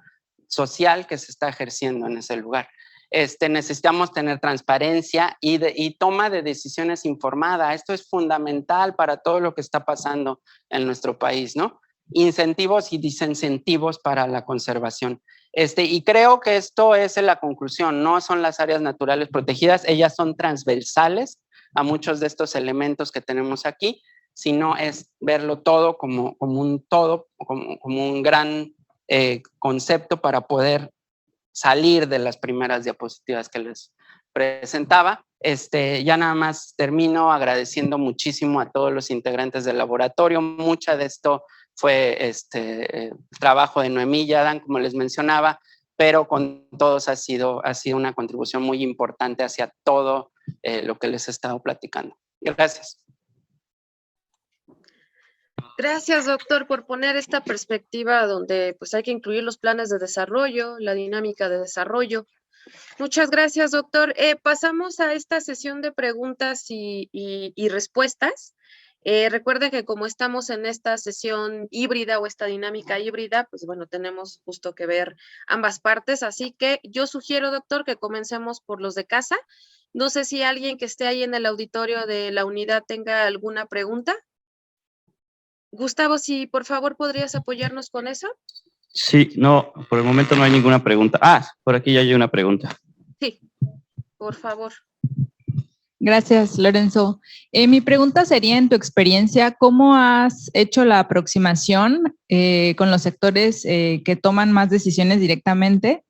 social que se está ejerciendo en ese lugar. Necesitamos tener transparencia y toma de decisiones informada. Esto es fundamental para todo lo que está pasando en nuestro país, ¿no? Incentivos y desincentivos para la conservación. Y creo que esto es la conclusión, no son las áreas naturales protegidas, ellas son transversales a muchos de estos elementos que tenemos aquí, sino es verlo todo como un todo, como un gran concepto para poder salir de las primeras diapositivas que les presentaba. Ya nada más termino agradeciendo muchísimo a todos los integrantes del laboratorio. Mucha de esto fue trabajo de Noemí y Adán, como les mencionaba, pero con todos ha sido una contribución muy importante hacia todo lo que les he estado platicando. Gracias. Gracias, doctor, por poner esta perspectiva donde pues hay que incluir los planes de desarrollo, la dinámica de desarrollo. Muchas gracias, doctor. Pasamos a esta sesión de preguntas y respuestas. Recuerden que como estamos en esta sesión híbrida o esta dinámica híbrida, pues bueno, tenemos justo que ver ambas partes, así que yo sugiero, doctor, que comencemos por los de casa. No sé si alguien que esté ahí en el auditorio de la unidad tenga alguna pregunta. Gustavo, si por favor podrías apoyarnos con eso. Sí, no, por el momento no hay ninguna pregunta. Ah, por aquí ya hay una pregunta. Sí, por favor. Gracias, Lorenzo. Mi pregunta sería, en tu experiencia, ¿cómo has hecho la aproximación con los sectores que toman más decisiones directamente,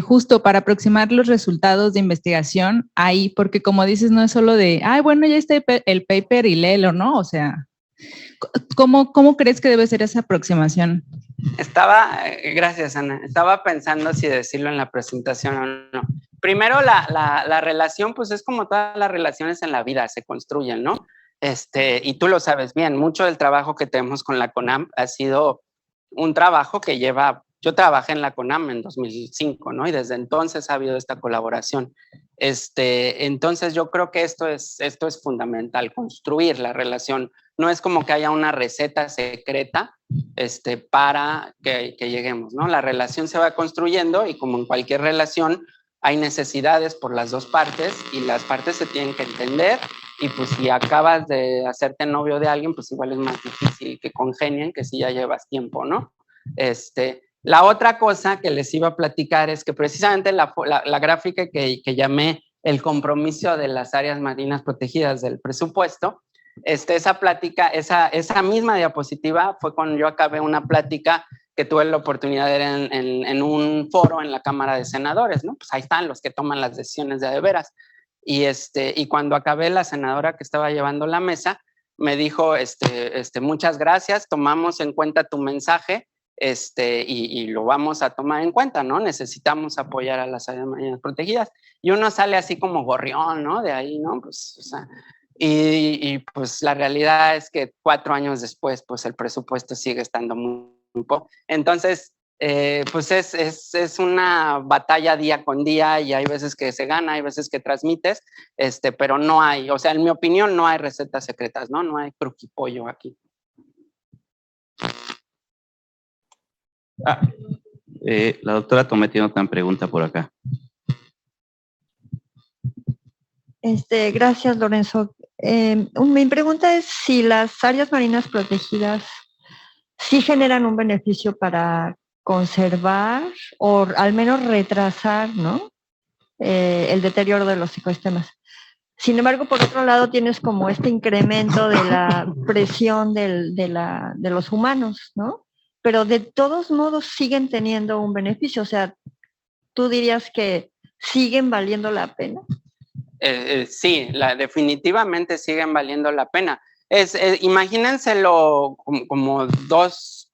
justo para aproximar los resultados de investigación ahí? Porque como dices, no es solo de, ay, bueno, ya está el paper y léelo, ¿no? O sea, ¿cómo crees que debe ser esa aproximación? Gracias, Ana. Estaba pensando si decirlo en la presentación o no. Primero, la relación, pues es como todas las relaciones en la vida, se construyen, ¿no? Y tú lo sabes bien, mucho del trabajo que tenemos con la CONAM ha sido un trabajo que yo trabajé en la CONAM en 2005, ¿no? Y desde entonces ha habido esta colaboración. Entonces yo creo que esto es fundamental, construir la relación. No es como que haya una receta secreta para que lleguemos, ¿no? La relación se va construyendo y como en cualquier relación hay necesidades por las dos partes y las partes se tienen que entender y pues si acabas de hacerte novio de alguien, pues igual es más difícil que congenien que si ya llevas tiempo, ¿no? La otra cosa que les iba a platicar es que precisamente la gráfica que llamé el compromiso de las áreas marinas protegidas del presupuesto, esa plática, esa misma diapositiva fue cuando yo acabé una plática que tuve la oportunidad de ver en un foro en la Cámara de Senadores, ¿no? Pues ahí están los que toman las decisiones de veras. Y cuando acabé, la senadora que estaba llevando la mesa me dijo, muchas gracias, tomamos en cuenta tu mensaje, y lo vamos a tomar en cuenta, ¿no? Necesitamos apoyar a las áreas marinas protegidas. Y uno sale así como gorrión, ¿no? De ahí, ¿no? Pues, o sea, y pues la realidad es que 4 años después, pues el presupuesto sigue estando muy poco. Entonces, pues es una batalla día con día y hay veces que se gana, hay veces que transmites, pero no hay, o sea, en mi opinión no hay recetas secretas, ¿no? No hay truquipollo aquí. La doctora Tomé tiene otra pregunta por acá. Gracias, Lorenzo. Mi pregunta es si las áreas marinas protegidas sí generan un beneficio para conservar o al menos retrasar, ¿no? el deterioro de los ecosistemas. Sin embargo, por otro lado, tienes como este incremento de la presión de los humanos, ¿no? Pero de todos modos siguen teniendo un beneficio. O sea, ¿tú dirías que siguen valiendo la pena? Sí, definitivamente siguen valiendo la pena. Imagínenselo como dos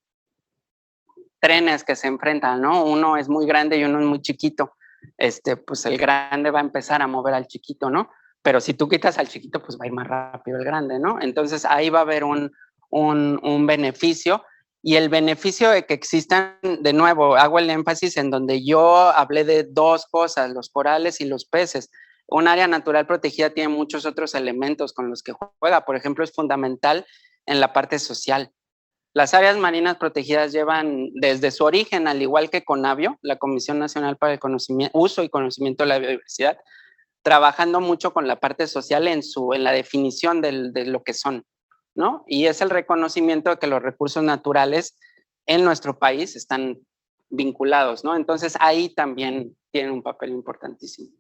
trenes que se enfrentan, ¿no? Uno es muy grande y uno es muy chiquito. Pues el grande va a empezar a mover al chiquito, ¿no? Pero si tú quitas al chiquito, pues va a ir más rápido el grande, ¿no? Entonces ahí va a haber un beneficio, y el beneficio de que existan, de nuevo, hago el énfasis en donde yo hablé de dos cosas, los corales y los peces. Un área natural protegida tiene muchos otros elementos con los que juega. Por ejemplo, es fundamental en la parte social. Las áreas marinas protegidas llevan desde su origen, al igual que CONABIO, la Comisión Nacional para el Uso y Conocimiento de la Biodiversidad, trabajando mucho con la parte social en la definición de lo que son, ¿no? Y es el reconocimiento de que los recursos naturales en nuestro país están vinculados, ¿no? Entonces ahí también tienen un papel importantísimo.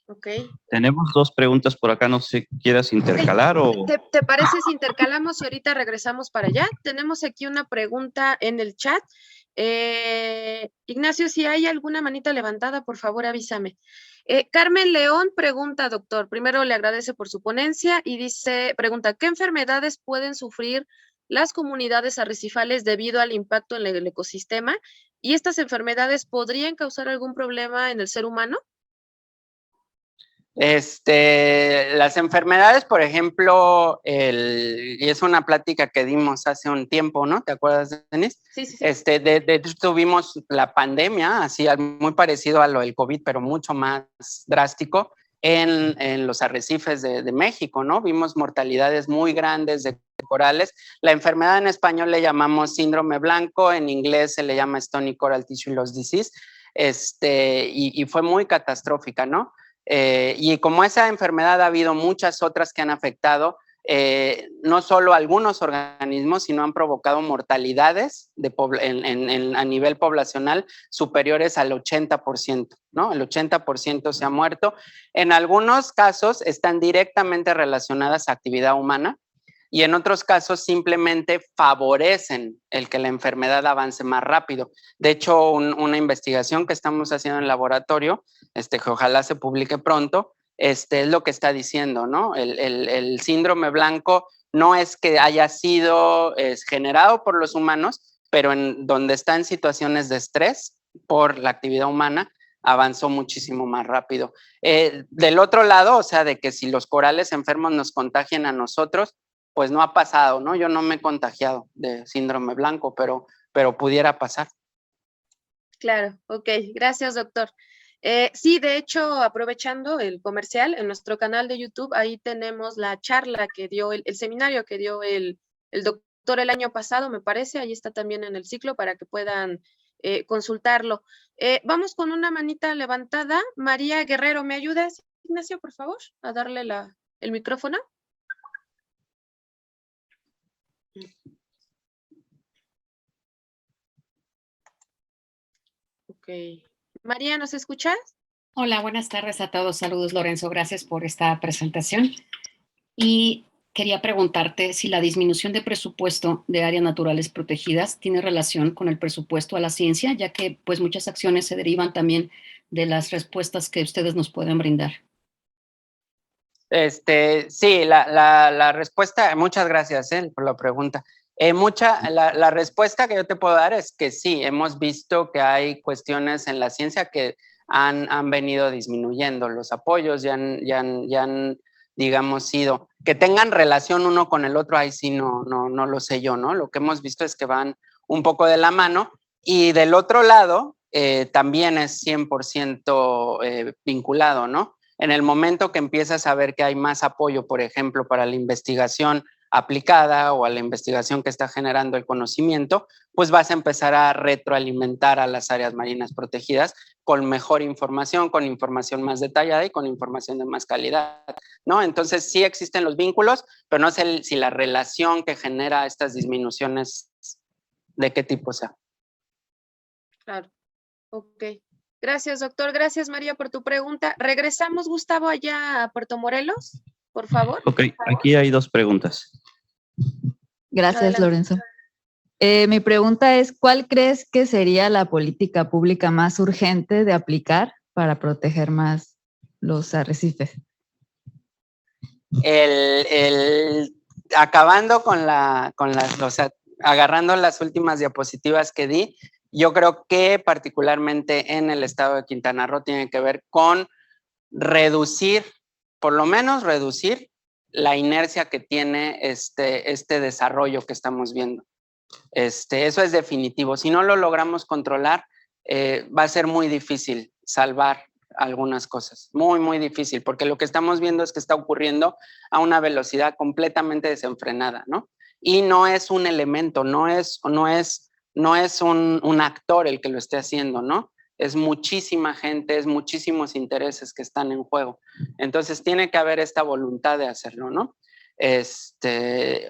Ok. Tenemos dos preguntas por acá, no sé si quieras intercalar o... ¿Te parece si intercalamos y ahorita regresamos para allá? Tenemos aquí una pregunta en el chat. Ignacio, si hay alguna manita levantada, por favor avísame. Carmen León pregunta, doctor, primero le agradece por su ponencia y pregunta, ¿qué enfermedades pueden sufrir las comunidades arrecifales debido al impacto en el ecosistema? ¿Y estas enfermedades podrían causar algún problema en el ser humano? Las enfermedades, por ejemplo, y es una plática que dimos hace un tiempo, ¿no? ¿Te acuerdas, Denise? Sí, sí, sí. De hecho, tuvimos la pandemia, así muy parecido a lo del COVID, pero mucho más drástico en los arrecifes de México, ¿no? Vimos mortalidades muy grandes de corales. La enfermedad en español le llamamos síndrome blanco, en inglés se le llama Stony Coral Tissue Loss Disease, y fue muy catastrófica, ¿no? Y como esa enfermedad ha habido muchas otras que han afectado, no solo algunos organismos, sino han provocado mortalidades a nivel poblacional superiores al 80%, ¿no? El 80% se ha muerto. En algunos casos están directamente relacionadas a actividad humana, y en otros casos simplemente favorecen el que la enfermedad avance más rápido. De hecho, una investigación que estamos haciendo en el laboratorio, que ojalá se publique pronto, es lo que está diciendo, ¿no? El síndrome blanco no es que haya sido generado por los humanos, pero donde está en situaciones de estrés por la actividad humana, avanzó muchísimo más rápido. Del otro lado, o sea, de que si los corales enfermos nos contagian a nosotros, pues no ha pasado, ¿no? Yo no me he contagiado de síndrome blanco, pero pudiera pasar. Claro, ok. Gracias, doctor. Sí, de hecho, aprovechando el comercial, en nuestro canal de YouTube, ahí tenemos la charla que dio, el seminario que dio el doctor el año pasado, me parece, ahí está también en el ciclo para que puedan consultarlo. Vamos con una manita levantada. María Guerrero, ¿me ayudas, Ignacio, por favor, a darle el micrófono? Ok. María, ¿nos escuchas? Hola, buenas tardes a todos. Saludos, Lorenzo. Gracias por esta presentación. Y quería preguntarte si la disminución de presupuesto de áreas naturales protegidas tiene relación con el presupuesto a la ciencia, ya que pues muchas acciones se derivan también de las respuestas que ustedes nos pueden brindar. Sí, la respuesta, muchas gracias por la pregunta. La respuesta que yo te puedo dar es que sí, hemos visto que hay cuestiones en la ciencia que han venido disminuyendo. Los apoyos ya han, digamos, sido, que tengan relación uno con el otro, ahí sí no lo sé yo, ¿no? Lo que hemos visto es que van un poco de la mano, y del otro lado también es 100% vinculado, ¿no? En el momento que empiezas a ver que hay más apoyo, por ejemplo, para la investigación aplicada o a la investigación que está generando el conocimiento, pues vas a empezar a retroalimentar a las áreas marinas protegidas con mejor información, con información más detallada y con información de más calidad, ¿no? Entonces sí existen los vínculos, pero no sé si la relación que genera estas disminuciones, de qué tipo sea. Claro. Ok. Gracias, doctor. Gracias, María, por tu pregunta. Regresamos, Gustavo, allá a Puerto Morelos, por favor. Ok, aquí hay 2 preguntas. Gracias, Adelante. Lorenzo. Mi pregunta es, ¿cuál crees que sería la política pública más urgente de aplicar para proteger más los arrecifes? Acabando con o sea, agarrando las últimas diapositivas que di, yo creo que particularmente en el estado de Quintana Roo tiene que ver con reducir, por lo menos reducir la inercia que tiene este desarrollo que estamos viendo. Eso es definitivo. Si no lo logramos controlar, va a ser muy difícil salvar algunas cosas, muy, muy difícil, porque lo que estamos viendo es que está ocurriendo a una velocidad completamente desenfrenada, ¿no? Y no es un elemento, no es un actor el que lo esté haciendo, ¿no? Es muchísima gente, es muchísimos intereses que están en juego. Entonces tiene que haber esta voluntad de hacerlo, ¿no?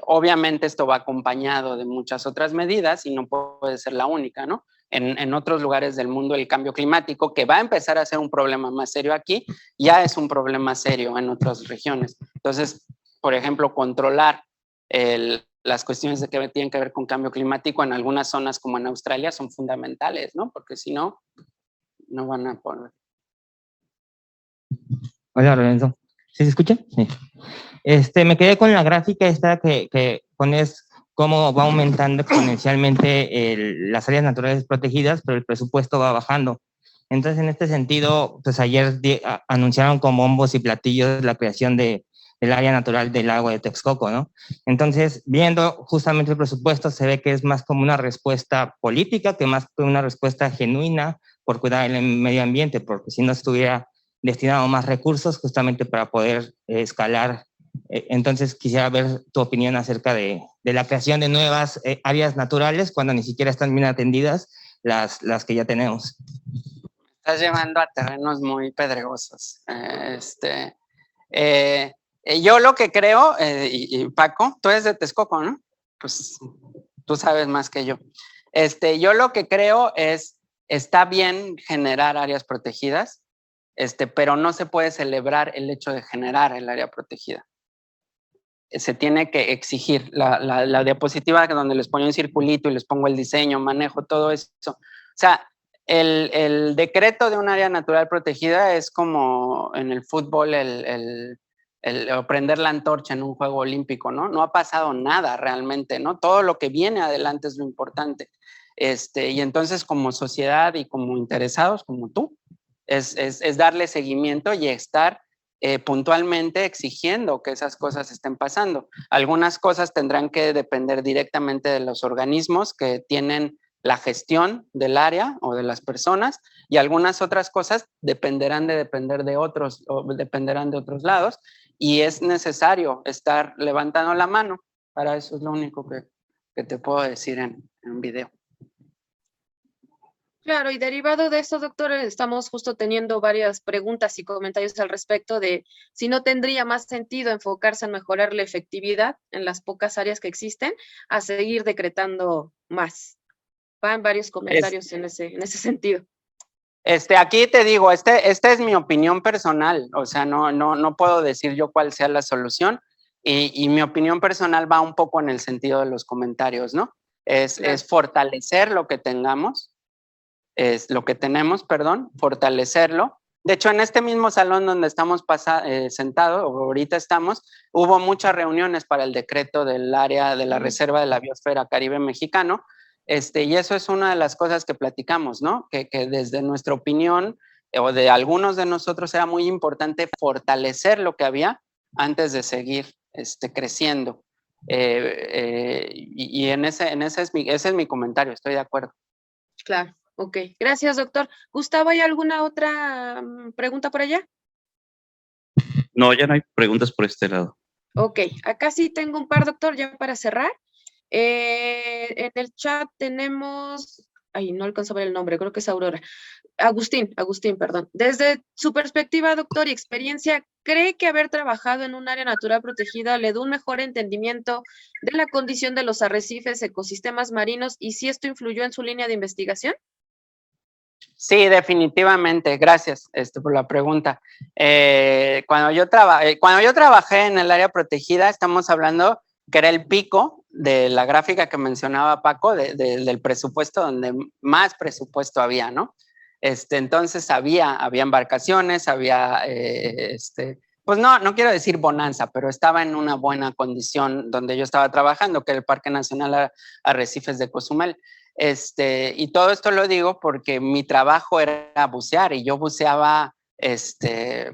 Obviamente esto va acompañado de muchas otras medidas y no puede ser la única, ¿no? En otros lugares del mundo el cambio climático, que va a empezar a ser un problema más serio aquí, ya es un problema serio en otras regiones. Entonces, por ejemplo, controlar las cuestiones que tienen que ver con cambio climático en algunas zonas como en Australia son fundamentales, ¿no? Porque si no, no van a poder. Hola, Lorenzo. ¿Sí se escucha? Sí. Me quedé con la gráfica esta que pones cómo va aumentando exponencialmente las áreas naturales protegidas, pero el presupuesto va bajando. Entonces, en este sentido, pues ayer anunciaron con bombos y platillos la creación del área natural del lago de Texcoco, ¿no? Entonces, viendo justamente el presupuesto, se ve que es más como una respuesta política que más que una respuesta genuina por cuidar el medio ambiente, porque si no estuviera destinado más recursos justamente para poder escalar. Entonces, quisiera ver tu opinión acerca de la creación de nuevas áreas naturales cuando ni siquiera están bien atendidas las que ya tenemos. Estás llevando a terrenos muy pedregosos. Yo lo que creo, y Paco, tú eres de Texcoco, ¿no? Pues tú sabes más que yo. Yo lo que creo es, está bien generar áreas protegidas, pero no se puede celebrar el hecho de generar el área protegida. Se tiene que exigir. La diapositiva donde les pongo un circulito y les pongo el diseño, manejo, todo eso. O sea, el decreto de un área natural protegida es como en el fútbol el prender la antorcha en un juego olímpico, ¿no? No ha pasado nada realmente, ¿no? Todo lo que viene adelante es lo importante. Y entonces como sociedad y como interesados, como tú, es darle seguimiento y estar puntualmente exigiendo que esas cosas estén pasando. Algunas cosas tendrán que depender directamente de los organismos que tienen la gestión del área o de las personas, y algunas otras cosas dependerán de otros o dependerán de otros lados, y es necesario estar levantando la mano. Para eso es lo único que te puedo decir en video. Claro, y derivado de eso, doctor, estamos justo teniendo varias preguntas y comentarios al respecto de si no tendría más sentido enfocarse en mejorar la efectividad en las pocas áreas que existen a seguir decretando más. Van varios comentarios en ese sentido. Aquí te digo, esta es mi opinión personal, o sea, no puedo decir yo cuál sea la solución, y mi opinión personal va un poco en el sentido de los comentarios, ¿no? Es fortalecer lo que tenemos, fortalecerlo. De hecho, en este mismo salón donde estamos sentados, o ahorita estamos, hubo muchas reuniones para el decreto del área de la Reserva de la Biosfera Caribe Mexicano, y eso es una de las cosas que platicamos, ¿no? Que desde nuestra opinión, o de algunos de nosotros, era muy importante fortalecer lo que había antes de seguir creciendo. Y ese es mi comentario, estoy de acuerdo. Claro, ok. Gracias, doctor. Gustavo, ¿hay alguna otra pregunta por allá? No, ya no hay preguntas por este lado. Ok, acá sí tengo un par, doctor, ya para cerrar. En el chat tenemos, no alcanzo a ver el nombre, creo que es Aurora. Agustín, perdón. Desde su perspectiva, doctor, y experiencia, ¿cree que haber trabajado en un área natural protegida le da un mejor entendimiento de la condición de los arrecifes, ecosistemas marinos, y si esto influyó en su línea de investigación? Sí, definitivamente. Gracias por la pregunta. Cuando yo trabajé en el área protegida, estamos hablando que era el pico de la gráfica que mencionaba Paco, del presupuesto, donde más presupuesto había, ¿no? Entonces había embarcaciones, había, pues no quiero decir bonanza, pero estaba en una buena condición donde yo estaba trabajando, que era el Parque Nacional Arrecifes de Cozumel. Y todo esto lo digo porque mi trabajo era bucear y yo buceaba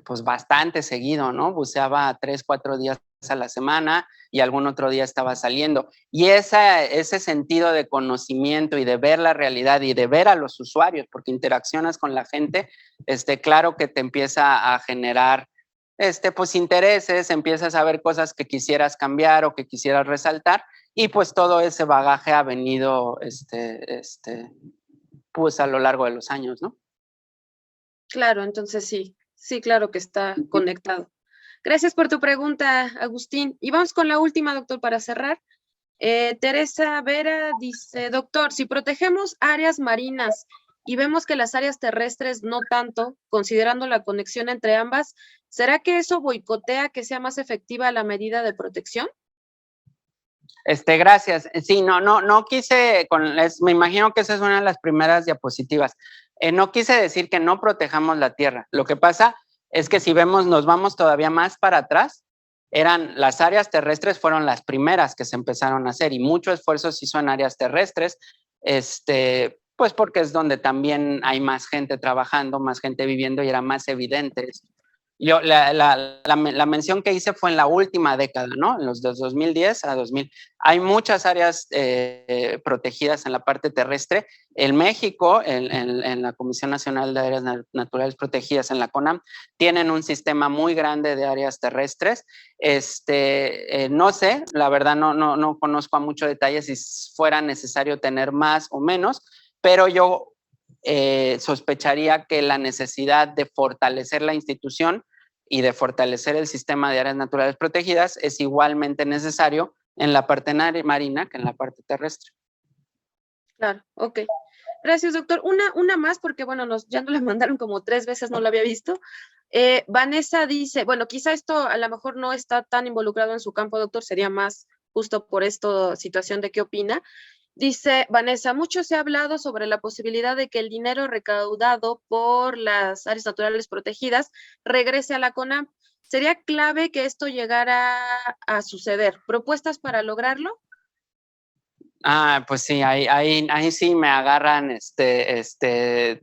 pues bastante seguido, ¿no? Buceaba 3, 4 días a la semana y algún otro día estaba saliendo. Y ese sentido de conocimiento y de ver la realidad y de ver a los usuarios, porque interaccionas con la gente, claro que te empieza a generar pues intereses, empiezas a ver cosas que quisieras cambiar o que quisieras resaltar, y pues todo ese bagaje ha venido pues a lo largo de los años, ¿no? Claro, entonces sí, claro que está conectado. Gracias por tu pregunta, Agustín. Y vamos con la última, doctor, para cerrar. Teresa Vera dice, doctor, si protegemos áreas marinas y vemos que las áreas terrestres no tanto, considerando la conexión entre ambas, ¿será que eso boicotea que sea más efectiva la medida de protección? Gracias. Sí, no quise, me imagino que esa es una de las primeras diapositivas. No quise decir que no protejamos la tierra. Lo que pasa es que si nos vamos todavía más para atrás, las áreas terrestres fueron las primeras que se empezaron a hacer y mucho esfuerzo se hizo en áreas terrestres, pues porque es donde también hay más gente trabajando, más gente viviendo y era más evidente esto. Yo, la mención que hice fue en la última década, ¿no? En los de 2010 a 2000. Hay muchas áreas protegidas en la parte terrestre. En México, en la Comisión Nacional de Áreas Naturales Protegidas, en la CONAM, tienen un sistema muy grande de áreas terrestres. No sé, la verdad no conozco a mucho detalle si fuera necesario tener más o menos, pero yo sospecharía que la necesidad de fortalecer la institución y de fortalecer el sistema de áreas naturales protegidas es igualmente necesario en la parte marina que en la parte terrestre. Claro, ok. Gracias, doctor. Una más, porque bueno, ya nos la mandaron como 3 veces, no la había visto. Vanessa dice, bueno, quizá esto a lo mejor no está tan involucrado en su campo, doctor, sería más justo por esta situación de qué opina. Dice Vanessa, mucho se ha hablado sobre la posibilidad de que el dinero recaudado por las áreas naturales protegidas regrese a la CONAM. ¿Sería clave que esto llegara a suceder? ¿Propuestas para lograrlo? Pues sí, ahí sí me agarran de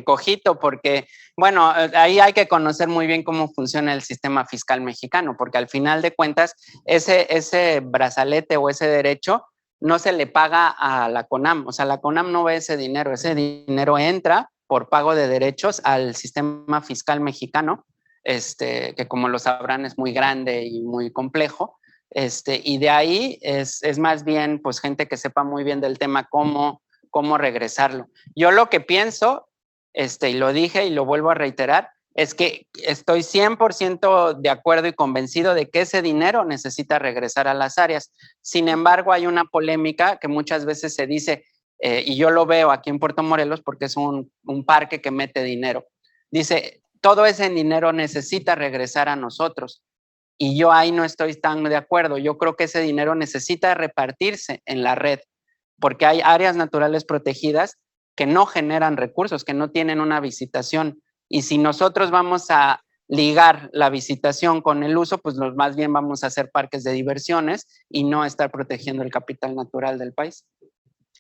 cojito, porque, bueno, ahí hay que conocer muy bien cómo funciona el sistema fiscal mexicano, porque al final de cuentas, ese brazalete o ese derecho no se le paga a la CONAM, o sea, la CONAM no ve ese dinero entra por pago de derechos al sistema fiscal mexicano, que como lo sabrán es muy grande y muy complejo. Y de ahí es más bien pues gente que sepa muy bien del tema cómo regresarlo. Yo lo que pienso, y lo dije y lo vuelvo a reiterar, es que estoy 100% de acuerdo y convencido de que ese dinero necesita regresar a las áreas. Sin embargo, hay una polémica que muchas veces se dice, y yo lo veo aquí en Puerto Morelos porque es un parque que mete dinero. Dice, todo ese dinero necesita regresar a nosotros. Y yo ahí no estoy tan de acuerdo. Yo creo que ese dinero necesita repartirse en la red, porque hay áreas naturales protegidas que no generan recursos, que no tienen una visitación. Y si nosotros vamos a ligar la visitación con el uso, pues más bien vamos a hacer parques de diversiones y no estar protegiendo el capital natural del país.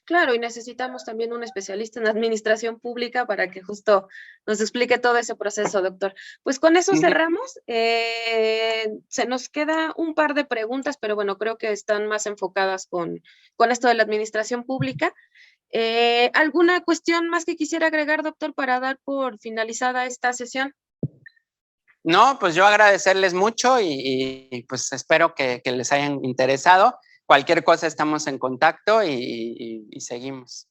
Claro, y necesitamos también un especialista en administración pública para que justo nos explique todo ese proceso, doctor. Pues con eso cerramos. Se nos queda un par de preguntas, pero bueno, creo que están más enfocadas con esto de la administración pública. ¿Alguna cuestión más que quisiera agregar, doctor, para dar por finalizada esta sesión? No, pues yo agradecerles mucho y pues espero que les hayan interesado. Cualquier cosa estamos en contacto y seguimos.